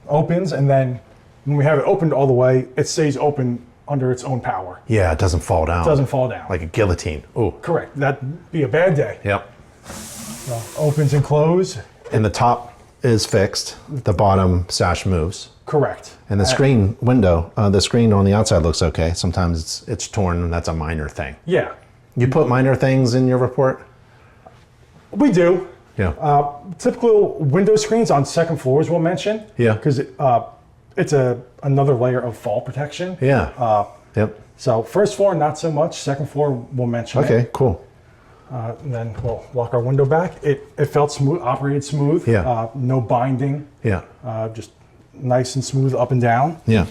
opens, and then when we have it opened all the way, it stays open under its own power. Yeah, it doesn't fall down. It doesn't fall down. Like a guillotine. Ooh. Correct. That'd be a bad day. Yep. So opens and close. And the top is fixed. The bottom sash moves. Correct. And the screen window, the screen on the outside looks okay. Sometimes it's torn, and that's a minor thing. Yeah, You put minor things in your report? we do. Yeah. Typical window screens on second floors we'll mention. Yeah. Because it's another layer of fall protection. Yeah. Yep. So first floor, not so much. Second floor, we'll mention it. Okay, cool. And then we'll lock our window back. It felt smooth, operated smooth. Yeah. No binding. Yeah. Just nice and smooth up and down. Yeah.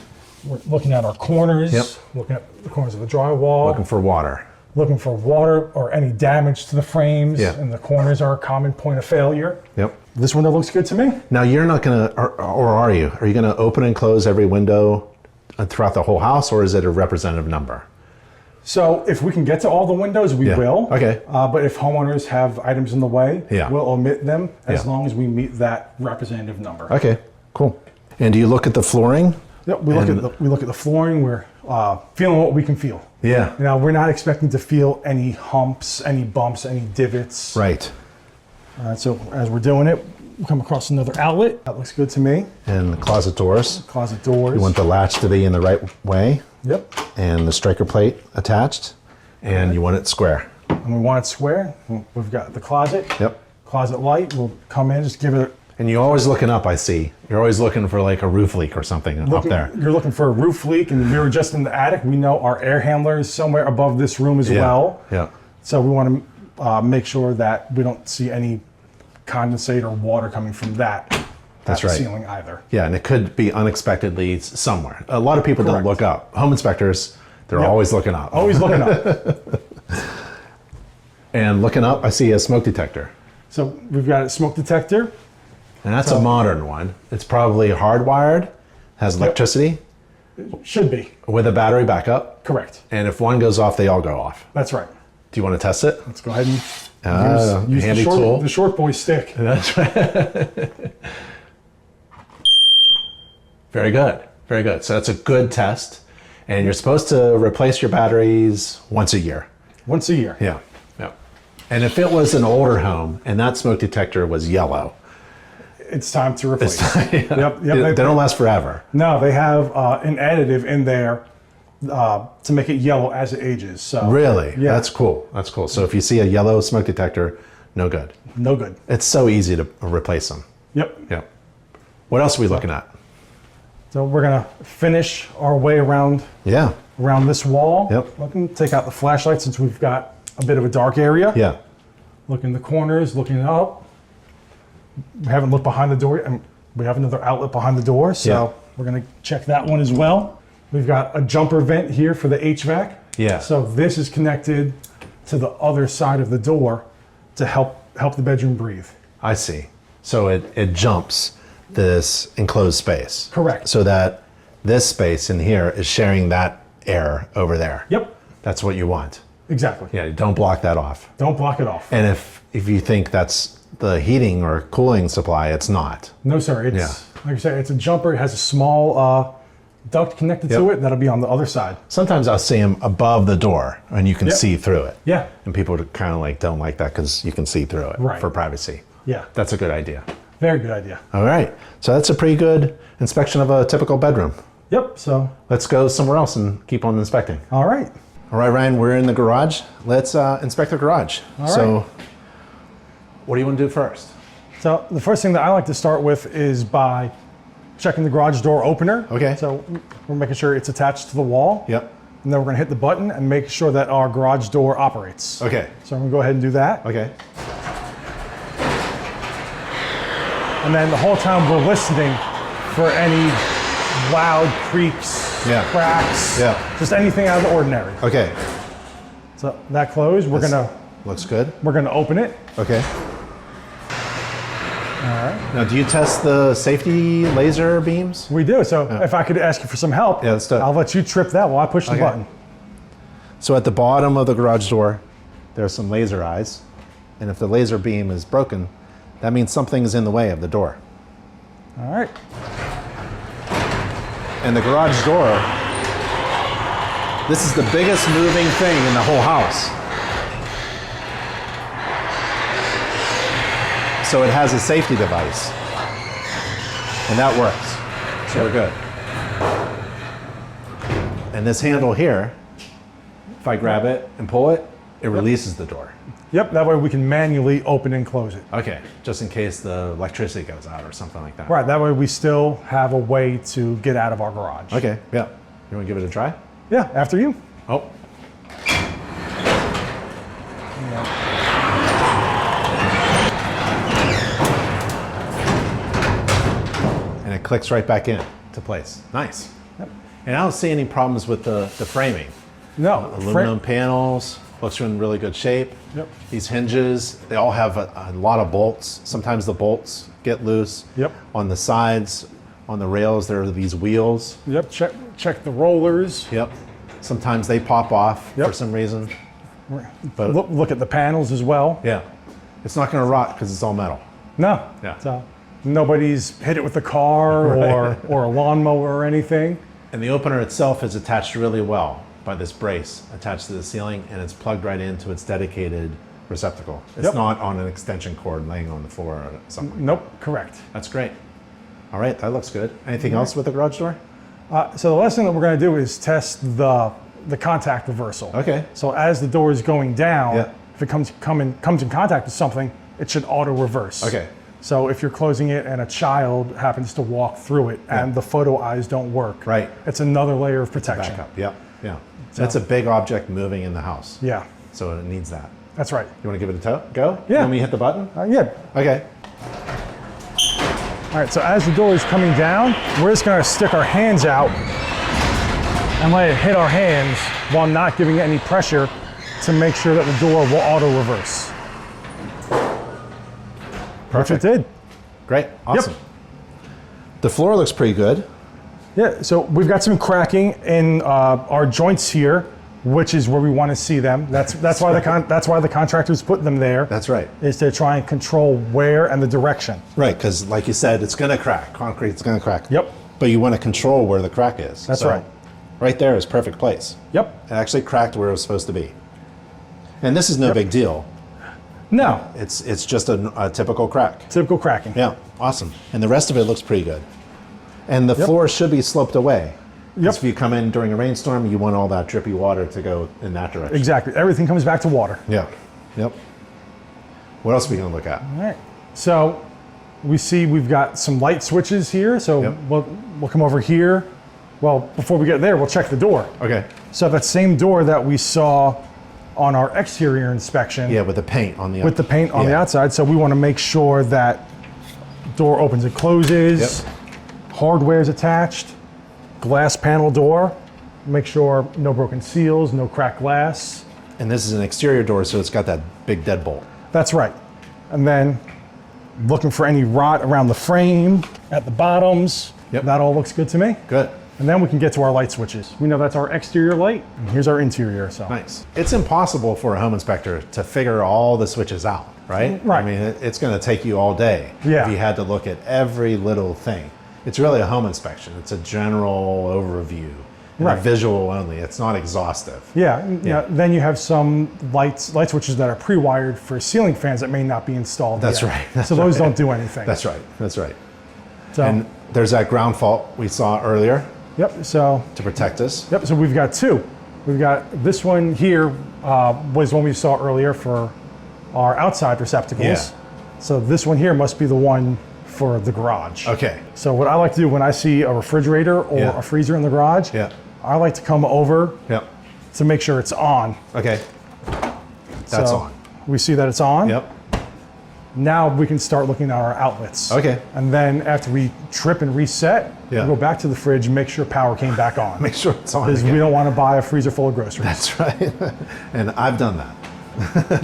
We're looking at our corners. Yep. Looking at the corners of the drywall. Looking for water. Looking for water or any damage to the frames. Yeah. And the corners are a common point of failure. Yep. This window looks good to me. Now you're not gonna, or are you? Are you gonna open and close every window throughout the whole house, or is it a representative number? So if we can get to all the windows, we Yeah. will. Okay. But if homeowners have items in the way, Yeah. we'll omit them as Yeah. long as we meet that representative number. Okay, cool. And do you look at the flooring? Yep, we look at the flooring. We're feeling what we can feel. Yeah. You know, we're not expecting to feel any humps, any bumps, any divots. Right. So as we're doing it, we come across another outlet. That looks good to me. And the closet doors. Closet doors. You want the latch to be in the right way, Yep. and the striker plate attached, and you want it square. And we want it square. We've got the closet. Yep. Closet light. We'll come in, just give it. And you're always looking up, I see. You're always looking for like a roof leak or something up there. You're looking for a roof leak, and we were just in the attic. We know our air handler is somewhere above this room as Yeah. well. Yeah. So we want to make sure that we don't see any condensate or water coming from that. That's at the right. ceiling either. Yeah, and it could be unexpectedly somewhere. A lot of people Correct. don't look up. Home inspectors, they're Yep. always looking up. Always looking up. And looking up, I see a smoke detector. So we've got a smoke detector. And that's a modern one. It's probably hardwired, has electricity Should be. with a battery backup. Correct. And if one goes off, they all go off. That's right. Do you want to test it? Let's go ahead and Use handy the tool. the short boy stick. That's right. Very good. Very good. So that's a good test. And you're supposed to replace your batteries once a year. Once a year. Yeah. Yeah. And if it was an older home and that smoke detector was yellow, It's time to replace. yeah. Yep. They don't last forever. No, they have an additive in there to make it yellow as it ages. So Really? Yeah. That's cool. That's cool. So if you see a yellow smoke detector, no good. No good. It's so easy to replace them. Yep. Yeah. What else are we looking at? So we're gonna finish our way around Yeah. this wall. Yep. Looking, take out the flashlight since we've got a bit of a dark area. Yeah. Look in the corners, looking up. We haven't looked behind the door, and we have another outlet behind the door, so Yeah. we're gonna check that one as well. We've got a jumper vent here for the HVAC. Yeah. So this is connected to the other side of the door to help the bedroom breathe. I see. So it jumps this enclosed space. Correct. So that this space in here is sharing that air over there. Yep. That's what you want. Exactly. Yeah, don't block that off. Don't block it off. And if you think that's the heating or cooling supply, it's not. No, sir. It's Yeah. like I said, it's a jumper. It has a small duct connected to Yep. it. That'll be on the other side. Sometimes I'll see them above the door and you can Yep. see through it. Yeah. And people kind of like don't like that because you can see through it Right. for privacy. Yeah. That's a good idea. Very good idea. All right. So that's a pretty good inspection of a typical bedroom. Yep. So, Let's go somewhere else and keep on inspecting. all right. All right, Ryan, we're in the garage. Let's inspect the garage. All So right. what do you want to do first? So the first thing that I like to start with is by checking the garage door opener. Okay. So we're making sure it's attached to the wall. Yep. And then we're gonna hit the button and make sure that our garage door operates. Okay. So I'm gonna go ahead and do that. Okay. And then the whole time we're listening for any loud creaks, Yeah. cracks, Yeah. just anything out of the ordinary. Okay. So that closed, we're gonna Looks good. open it. Okay. All right. Now, do you test the safety laser beams? We do. So if I could ask you for some help, Yeah, let's do it. I'll let you trip that while I push the Okay. button. So at the bottom of the garage door, there's some laser eyes. And if the laser beam is broken, that means something is in the way of the door. All right. And the garage door, this is the biggest moving thing in the whole house. So it has a safety device. And that works. So we're good. And this handle here, if I grab it and pull it, it releases the door. Yep, that way we can manually open and close it. Okay, just in case the electricity goes out or something like that. Right, that way we still have a way to get out of our garage. Okay, yeah. You want to give it a try? Yeah, after you. Oh. And it clicks right back in to place. Nice. And I don't see any problems with the framing. No, Aluminum panels, looks in really good shape. Yep. These hinges, they all have a lot of bolts. Sometimes the bolts get loose. Yep. On the sides, on the rails, there are these wheels. Yep, check the rollers. Yep. Sometimes they pop off Yep. for some reason. But Look at the panels as well. yeah, it's not going to rot because it's all metal. No. Yeah. So nobody's hit it with a car or a lawnmower or anything. And the opener itself is attached really well by this brace attached to the ceiling, and it's plugged right into its dedicated receptacle. It's Yep. not on an extension cord laying on the floor or something. Nope, correct. That's great. All right, that looks good. Anything else with the garage door? So the last thing that we're going to do is test the contact reversal. Okay. So as the door is going down, Yeah. if it comes in contact with something, it should auto reverse. Okay. So if you're closing it and a child happens to walk through it and the photo eyes don't work, Right. it's another layer of protection. Back up. Yep. Yeah. That's a big object moving in the house. Yeah, So it needs that. that's right. You want to give it a go? Yeah. Let me hit the button? Yeah. Okay. All right, so as the door is coming down, we're just gonna stick our hands out and let it hit our hands while not giving it any pressure to make sure that the door will auto reverse. Perfect. Which it did. Great. Awesome. The floor looks pretty good. Yeah, so we've got some cracking in our joints here which is where we want to see them. That's why the contractors put them there. That's right. Is to try and control where and the direction. Right, because like you said, it's going to crack. Concrete's going to crack. Yep. But you want to control where the crack is. That's right. Right there is perfect place. Yep. It actually cracked where it was supposed to be. And this is no big deal. No. It's just a typical crack. Typical cracking. Yeah, awesome. And the rest of it looks pretty good. And the floor should be sloped away. Yep. If you come in during a rainstorm, you want all that drippy water to go in that direction. Exactly. Everything comes back to water. Yeah. Yep. What else are we going to look at? All right. So we see we've got some light switches here. So Yep. we'll come over here. Well, before we get there, we'll check the door. Okay. So that same door that we saw on our exterior inspection. Yeah, with the paint on the With the paint on the outside. So we want to make sure that door opens and closes. Yep. Hardware is attached. Glass panel door. Make sure no broken seals, no cracked glass. And this is an exterior door, so it's got that big deadbolt. That's right. And then looking for any rot around the frame, at the bottoms. Yep. That all looks good to me. Good. And then we can get to our light switches. We know that's our exterior light, and here's our interior. So Nice. It's impossible for a home inspector to figure all the switches out, right? Right. I mean, it's going to take you all day Yeah. if you had to look at every little thing. It's really a home inspection. It's a general overview, and Right. a visual only. It's not exhaustive. yeah, then you have some light switches that are pre-wired for ceiling fans that may not be installed That's yet. right. That's so those right. don't do anything. That's right. That's right. So, And there's that ground fault we saw earlier yep. So to protect us. Yep, so we've got two. We've got this one here was one we saw earlier for our outside receptacles. Yeah. So this one here must be the one for the garage. Okay. So what I like to do when I see a refrigerator or Yeah. a freezer in the garage, Yeah. I like to come over Yep. to make sure it's on. Okay. That's So on. We see that it's on. Yep. Now we can start looking at our outlets. Okay. And then after we trip and reset, Yeah. we go back to the fridge and make sure power came back on. Make sure it's on. Because Again. we don't want to buy a freezer full of groceries. That's right. And I've done that.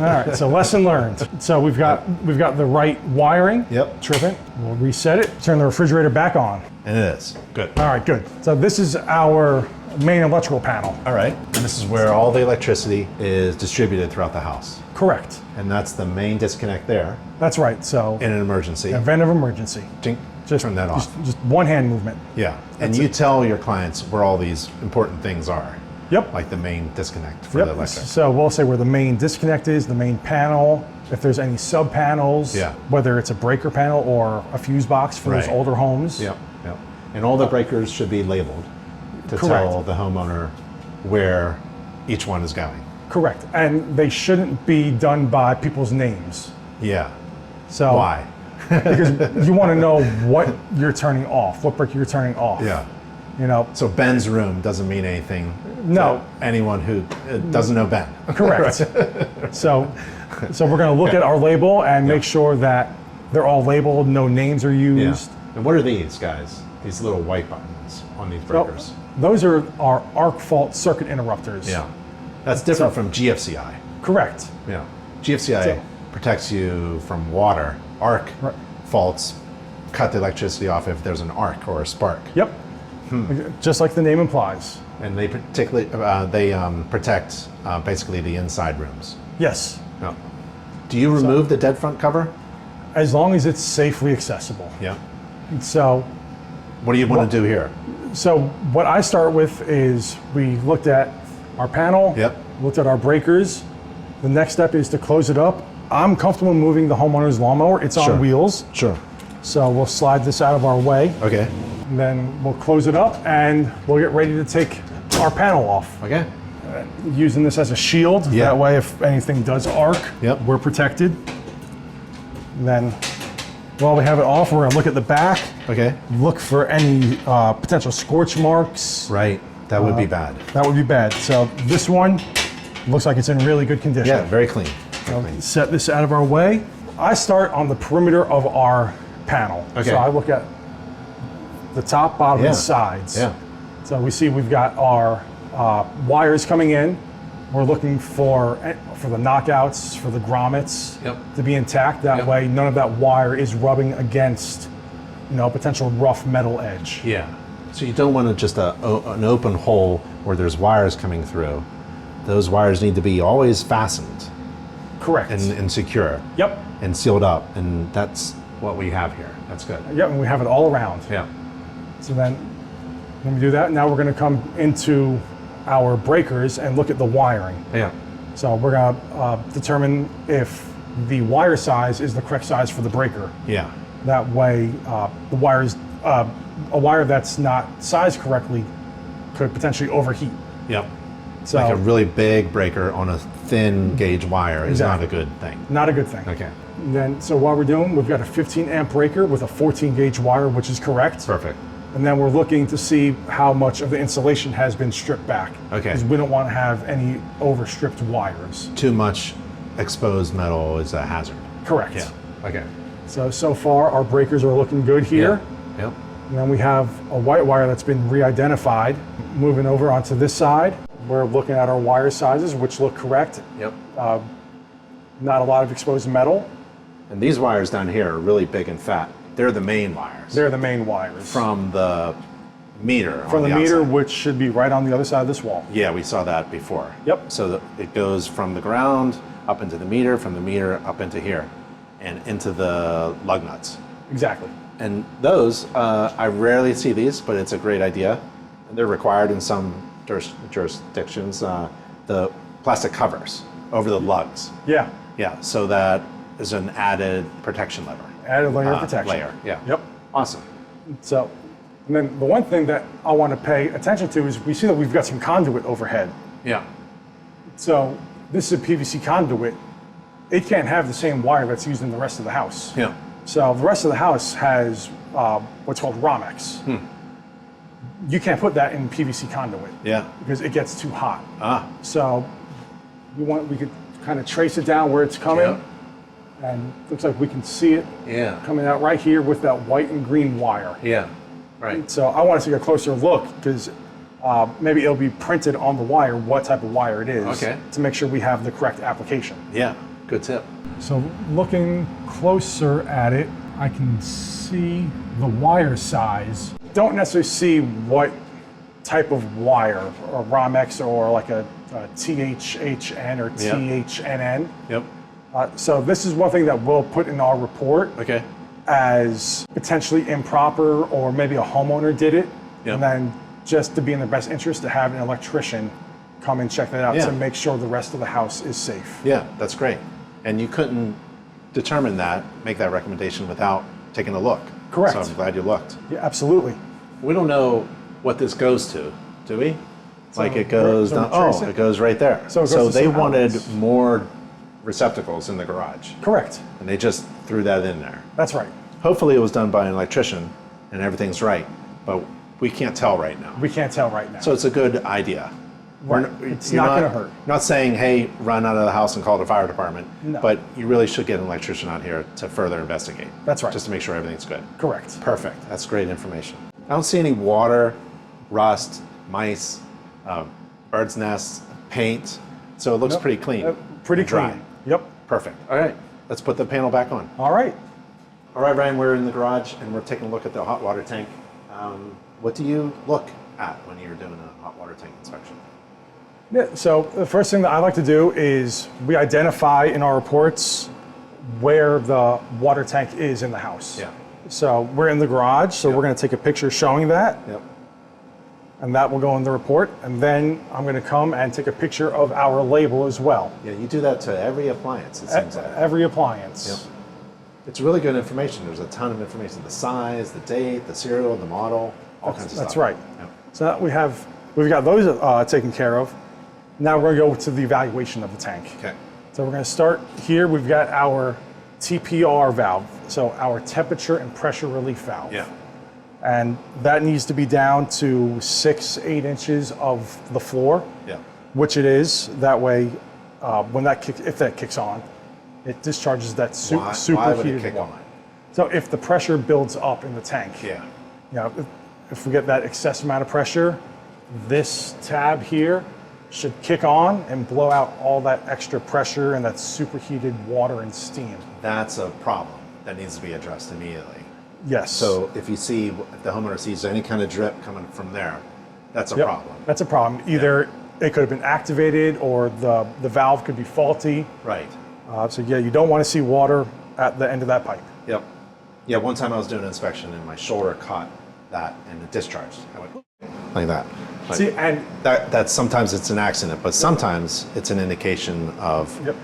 All right, so lesson learned. So we've got the right wiring. Yep. Trip it. We'll reset it. Turn the refrigerator back on. And it is. Good. All right, good. So this is our main electrical panel. All right. And this is where all the electricity is distributed throughout the house. Correct. And that's the main disconnect there That's right. So in an emergency. event of emergency. Tink, turn that off. Just one hand movement. Yeah. And you tell your clients where all these important things are. Yep. Like the main disconnect for Yep. the electric. So we'll say where the main disconnect is, the main panel. If there's any sub panels, Yeah. whether it's a breaker panel or a fuse box for those Right. older homes. Yep. Yep. And all the breakers should be labeled to Correct. tell the homeowner where each one is going. Correct. And they shouldn't be done by people's names. Yeah. So Why? Because you want to know what you're turning off, what breaker you're turning off. Yeah. You know, So Ben's room doesn't mean anything No. to anyone who doesn't know Ben. correct. So we're going to look at our label and make sure that they're all labeled, no names are Yeah. used. And what are these guys? These little white buttons on these So breakers. those are our arc fault circuit interrupters. Yeah. That's different So- from GFCI. Correct. Yeah. GFCI So- protects you from water. Arc Right. faults cut the electricity off if there's an arc or a spark. Yep. Just like the name implies. And they particularly protect basically the inside rooms. Yes. Yeah. Do you remove the dead front cover? As long as it's safely accessible. Yeah. So What do you want to do here? So what I start with is we looked at our panel, Yep. looked at our breakers. The next step is to close it up. I'm comfortable moving the homeowner's lawnmower. It's Sure. on wheels. Sure. So we'll slide this out of our way, Okay. and then we'll close it up and we'll get ready to take our panel off. Okay. Using this as a shield. Yeah. That way if anything does arc, Yep. we're protected. And then while we have it off, we're gonna look at the back, Okay. look for any potential scorch marks. Right. That would be bad. That would be bad. So this one looks like it's in really good condition. Yeah. Very clean. So set this out of our way. I start on the perimeter of our panel. Okay. So I look at the top, bottom, Yeah. and sides. Yeah. So we see we've got our wires coming in. We're looking for the knockouts, for the grommets Yep. to be intact. That Yep. way, none of that wire is rubbing against, a potential rough metal edge. Yeah. So you don't want to just an open hole where there's wires coming through. those wires need to be always fastened Correct. and secure Yep. and sealed up, and that's what we have here. That's good. Yep, and we have it all around. Yeah. So then when we do that, now we're going to come into our breakers and look at the wiring. Yeah. So we're going to determine if the wire size is the correct size for the breaker. Yeah. That way, the wires, a wire that's not sized correctly could potentially overheat. Yep. So Like a really big breaker on a thin gauge wire is not Exactly. a good thing. not a good thing. Okay. And then, so what we're doing, we've got a 15 amp breaker with a 14 gauge wire, which is correct. Perfect. And then we're looking to see how much of the insulation has been stripped back. Okay. Because we don't want to have any overstripped wires. Too much exposed metal is a hazard. Correct. Yeah. Okay. So far our breakers are looking good here. Yep. And then we have a white wire that's been re-identified. Moving over onto this side, we're looking at our wire sizes, which look correct. Yep. Not a lot of exposed metal. And these wires down here are really big and fat. They're the main wires. They're the main wires. From the meter. From on the meter, outside. which should be right on the other side of this wall. Yeah, we saw that before. Yep. So it goes from the ground up into the meter, from the meter up into here, and into the lug nuts. Exactly. And those, I rarely see these, but it's a great idea. And they're required in some jurisdictions. The plastic covers over the lugs. Yeah. Yeah, so that is an added protection lever. Added layer of protection. Layer, yeah. Yep. Awesome. So, and then the one thing that I want to pay attention to is we see that we've got some conduit overhead. Yeah. So this is a PVC conduit. It can't have the same wire that's used in the rest of the house. Yeah. So the rest of the house has what's called Romex. You can't put that in PVC conduit Yeah. because it gets too hot. Ah. So we could kind of trace it down where it's coming, Yeah. and looks like we can see it Yeah. coming out right here with that white and green wire. Yeah. Right. So I want to take a closer look because maybe it'll be printed on the wire what type of wire it is Okay. to make sure we have the correct application. Yeah. Good tip. So looking closer at it, I can see the wire size. Don't necessarily see what type of wire, or Romex or like a THHN or THNN. Yep. So this is one thing that we'll put in our report Okay. as potentially improper, or maybe a homeowner did it, Yep. and then just to be in their best interest to have an electrician come and check that out Yeah. to make sure the rest of the house is safe. Yeah, that's great. And you couldn't determine that, make that recommendation without taking a look. Correct. So I'm glad you looked. Yeah, absolutely. We don't know what this goes to, do we? Like it goes so down, trace oh, it. it goes right there. So it goes to they some wanted outlets. more receptacles in the garage, Correct. and they just threw that in there. That's right. Hopefully it was done by an electrician and everything's right, but we can't tell right now. We can't tell right now. So it's a good idea. Right. It's not gonna hurt. Not saying, hey, run out of the house and call the fire department, No. but you really should get an electrician out here to further investigate. That's right. Just to make sure everything's good. Correct. Perfect. That's great information. I don't see any water, rust, mice, bird's nests, paint. So it looks Nope. pretty clean. Pretty and dry. clean. Yep. Perfect. All right. Let's put the panel back on. All right. All right, Ryan, we're in the garage and we're taking a look at the hot water tank. What do you look at when you're doing a hot water tank inspection? Yeah, so the first thing that I like to do is we identify in our reports where the water tank is in the house. Yeah. So we're in the garage, so Yep. we're going to take a picture showing that, Yep. and that will go in the report. And then I'm going to come and take a picture of our label as well. Yeah, you do that to every appliance, it seems like. Every appliance. Yep. It's really good information. There's a ton of information. The size, the date, the serial, the model, all kinds of stuff. That's right. Yep. So that we've got those taken care of. Now we're going to go to the evaluation of the tank. Okay. So we're going to start here. We've got our TPR valve, so our temperature and pressure relief valve. Yeah. And that needs to be down to 8 inches of the floor, Yeah. which it is. That way, when if that kicks on, it discharges that Why would superheated it kick water. on? So if the pressure builds up in the tank, Yeah. you know, if we get that excess amount of pressure, this tab here should kick on and blow out all that extra pressure and that superheated water and steam. That's a problem that needs to be addressed immediately. Yes. So if the homeowner sees any kind of drip coming from there, that's a Yep, problem. that's a problem. Either it could have been activated, or the valve could be faulty. Right. So yeah, you don't want to see water at the end of that pipe. Yep. Yeah, one time I was doing an inspection and my shoulder caught that and it discharged. I went like that. Like, See, and that's sometimes it's an accident, but sometimes it's an indication of Yep.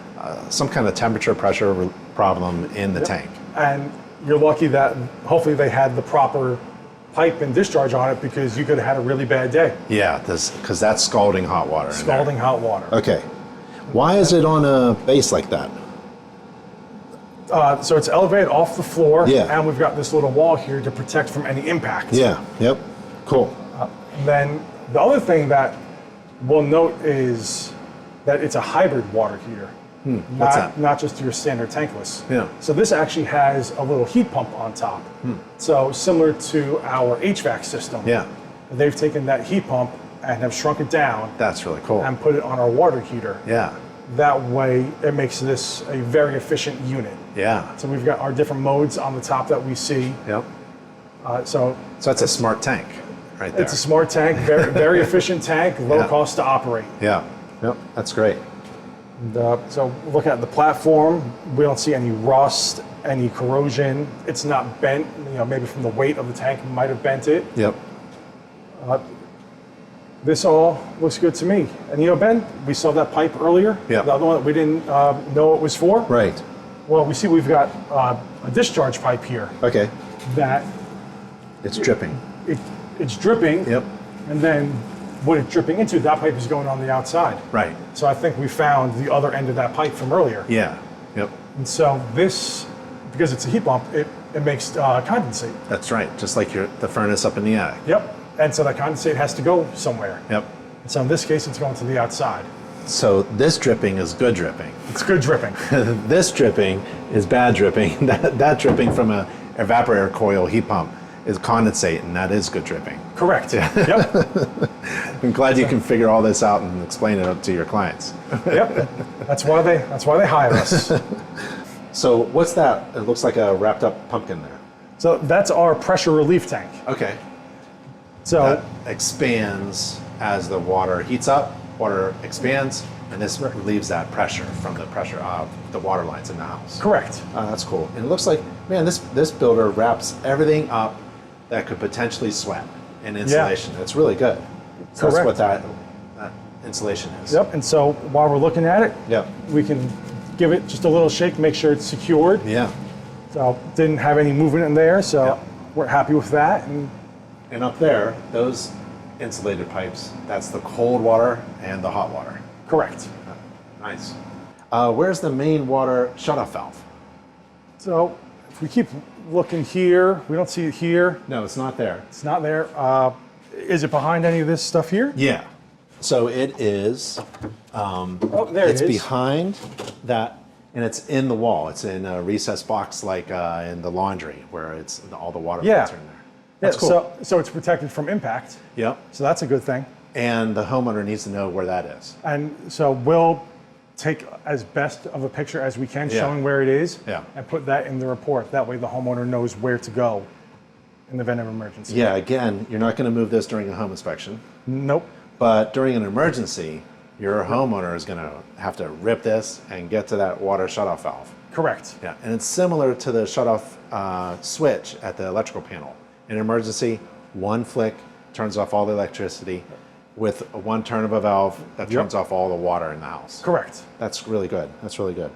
some kind of temperature pressure problem in the tank. and you're lucky that hopefully they had the proper pipe and discharge on it, because you could have had a really bad day. Yeah, because that's scalding hot water. in there. Scalding hot water. Okay. Why is it on a base like that? So it's elevated off the floor, Yeah. and we've got this little wall here to protect from any impact. Yeah. Yep. Cool. And then the other thing that we'll note is that it's a hybrid water heater. What's that? Not just your standard tankless. Yeah. So this actually has a little heat pump on top. So similar to our HVAC system. Yeah. They've taken that heat pump and have shrunk it down That's really cool. and put it on our water heater. Yeah. That way it makes this a very efficient unit. Yeah. So we've got our different modes on the top that we see. Yep. So So that's a smart tank right there. it's a smart tank, very, very efficient tank, low Yeah. cost to operate. Yeah. Yep. That's great. And, so looking at the platform, we don't see any rust, any corrosion. It's not bent, maybe from the weight of the tank might have bent it. Yep. This all looks good to me. And Ben, we saw that pipe earlier. Yeah. The other one that we didn't know what it was for. Right. Well, we see we've got a discharge pipe here Okay. that It's dripping. it's dripping. Yep. And then what it's dripping into, that pipe is going on the outside. Right. So I think we found the other end of that pipe from earlier. Yeah. Yep. And so this, because it's a heat pump, it makes condensate. That's right. Just like the furnace up in the attic. Yep. And so that condensate has to go somewhere. Yep. And so in this case, it's going to the outside. So this dripping is good dripping. It's good dripping. This dripping is bad dripping. That dripping from a evaporator coil heat pump is condensate, and that is good dripping. Correct. Yep. I'm glad you can figure all this out and explain it to your clients. Yep. That's why they hire us. So what's that? It looks like a wrapped up pumpkin there. So that's our pressure relief tank. Okay. So That expands as the water heats up, water expands, and this relieves that pressure from the pressure of the water lines in the house. correct. That's cool. And it looks like, man, this builder wraps everything up that could potentially sweat in insulation. It's really good. So that's Correct. what that insulation is. Yep. And so while we're looking at it, Yep. we can give it just a little shake, make sure it's secured. Yeah. So didn't have any movement in there, so Yep. we're happy with that. And up there, those insulated pipes, that's the cold water and the hot water. Correct. Nice. Where's the main water shutoff valve? So if we keep looking here, we don't see it here. No, it's not there. It's not there. Is it behind any of this stuff here? Yeah. So it is. Oh, there It's it is. behind that, and it's in the wall. It's in a recessed box, like in the laundry, where it's all the water Yeah. lines are in there. That's Yeah, cool. So it's protected from impact. Yep. So that's a good thing. And the homeowner needs to know where that is. And so we'll take as best of a picture as we can, Yeah. showing where it is, Yeah. and put that in the report. That way the homeowner knows where to go in the event of emergency. Yeah. Again, you're not going to move this during a home inspection, Nope. but during an emergency, your homeowner is going to have to rip this and get to that water shutoff valve. Correct. Yeah, and it's similar to the shutoff switch at the electrical panel. In an emergency, one flick turns off all the electricity with one turn of a valve that turns off all the water in the house. Correct. That's really good. That's really good.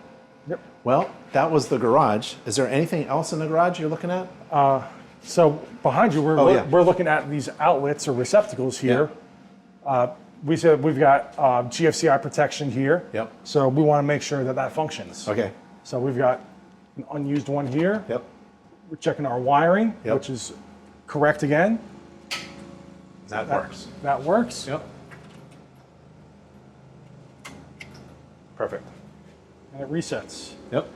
Yep. Well, that was the garage. Is there anything else in the garage you're looking at? So behind you, Oh, yeah. we're looking at these outlets or receptacles here. We said we've got GFCI protection here. Yep. So we want to make sure that that functions. Okay. So we've got an unused one here. Yep. We're checking our wiring, Yep. which is correct again. That works. That works. Yep. Perfect. And it resets. Yep.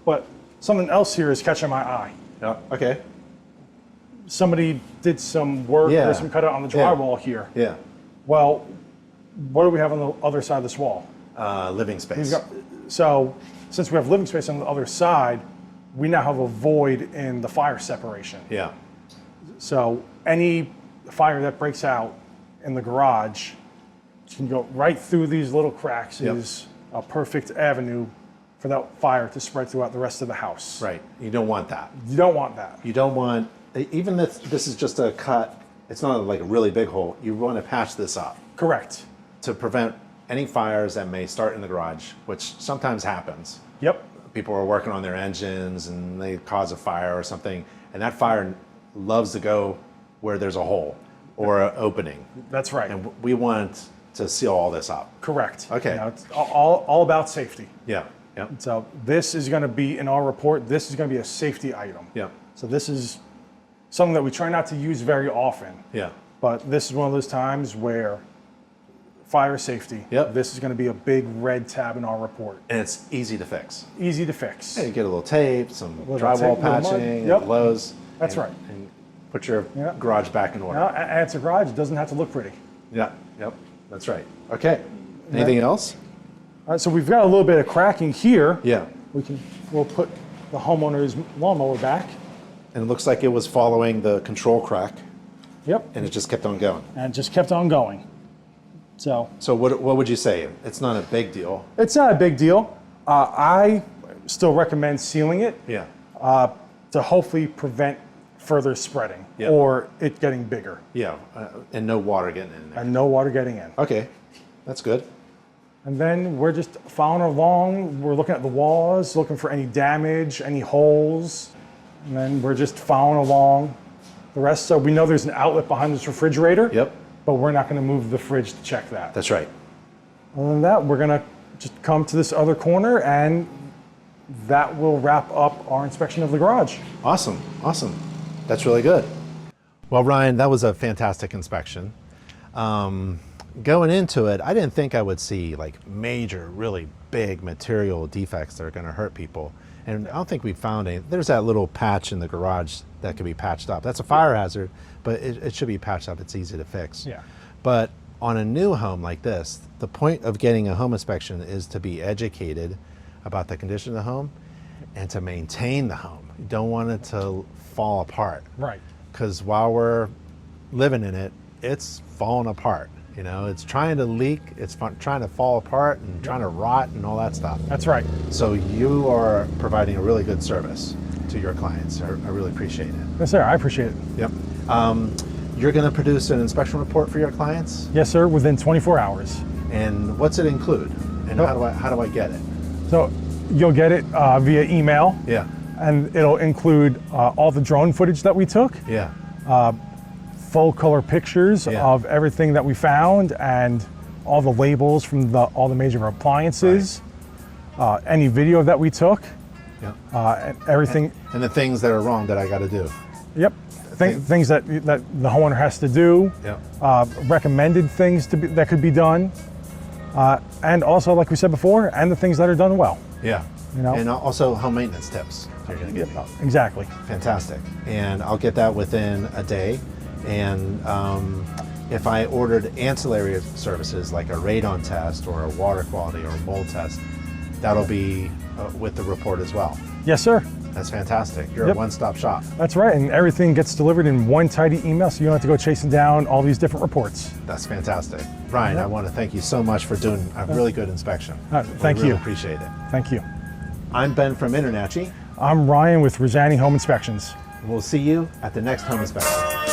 But something else here is catching my eye. Yep. Okay. Somebody did some work, Yeah. there's some cutout on the Yeah. drywall here. Yeah. Well, what do we have on the other side of this wall? Living space. We've got, so since we have living space on the other side, we now have a void in the fire separation. Yeah. So any fire that breaks out in the garage, You can go right through these little cracks. Is a perfect avenue for that fire to spread throughout the rest of the house. Right. You don't want that. You don't want that. You don't want, even if this is just a cut, it's not like a really big hole. You want to patch this up Correct. to prevent any fires that may start in the garage, which sometimes happens. Yep. People are working on their engines and they cause a fire or something, and that fire loves to go where there's a hole or an opening. That's right. And we want to seal all this up. Correct. Okay. It's all about safety. Yeah. Yeah. So this is going to be in our report. This is going to be a safety item. Yeah. So this is something that we try not to use very often. Yeah. But this is one of those times where fire safety. Yep. This is going to be a big red tab in our report. And it's easy to fix. Easy to fix. Yeah, you get a little tape, some Little drywall tape, little mud. patching, Yep. and blows. That's and- right. And put your Yeah. garage back in order. Now, and it's a garage. It doesn't have to look pretty. Yeah. Yep. That's right. Okay. Anything else? All right, so we've got a little bit of cracking here. Yeah. We'll put the homeowner's lawnmower back. And it looks like it was following the control crack, Yep. and it just kept on going. And it just kept on going. So So what would you say? It's not a big deal. it's not a big deal. I still recommend sealing it Yeah. to hopefully prevent further spreading Yep. or it getting bigger Yeah. And no water getting in there. and no water getting in. Okay. That's good. And then we're just following along. We're looking at the walls, looking for any damage, any holes. And then we're just following along the rest. So we know there's an outlet behind this refrigerator. Yep. But we're not going to move the fridge to check that. That's right. Other than that, we're going to just come to this other corner and that will wrap up our inspection of the garage. Awesome. Awesome. That's really good. Well, Ryan, that was a fantastic inspection. Going into it, I didn't think I would see like major, really big material defects that are going to hurt people. And I don't think we found any. There's that little patch in the garage that could be patched up. That's a fire hazard, but it should be patched up. It's easy to fix. Yeah. But on a new home like this, the point of getting a home inspection is to be educated about the condition of the home and to maintain the home. You don't want it to fall apart. Right. Because while we're living in it, it's falling apart. You know, it's trying to leak, it's trying to fall apart and trying to rot and all that stuff. That's right. So you are providing a really good service to your clients. I really appreciate it. Yes, sir. I appreciate it. Yep. You're going to produce an inspection report for your clients? Yes, sir. Within 24 hours. And what's it include? And how do I get it? So you'll get it via email. Yeah. And it'll include all the drone footage that we took. Yeah. Full color pictures Yeah. of everything that we found and all the labels from all the major appliances, any video that we took, Yeah. and everything. And the things that are wrong that I got to do. Yep. Things that the homeowner has to do, Yeah. recommended things that could be done, and also, like we said before, and the things that are done well. Yeah. You know? And also home maintenance tips you're going to give me. Exactly. Fantastic. And I'll get that within a day. And if I ordered ancillary services like a radon test or a water quality or a mold test, that'll be with the report as well. Yes, sir. That's fantastic. You're Yep. a one-stop shop. That's right. And everything gets delivered in one tidy email, so you don't have to go chasing down all these different reports. That's fantastic. Ryan, I want to thank you so much for doing a really good inspection. Thank I really you. appreciate it. Thank you. I'm Ben from Internachi. I'm Ryan with Rosani Home Inspections. We'll see you at the next home inspection.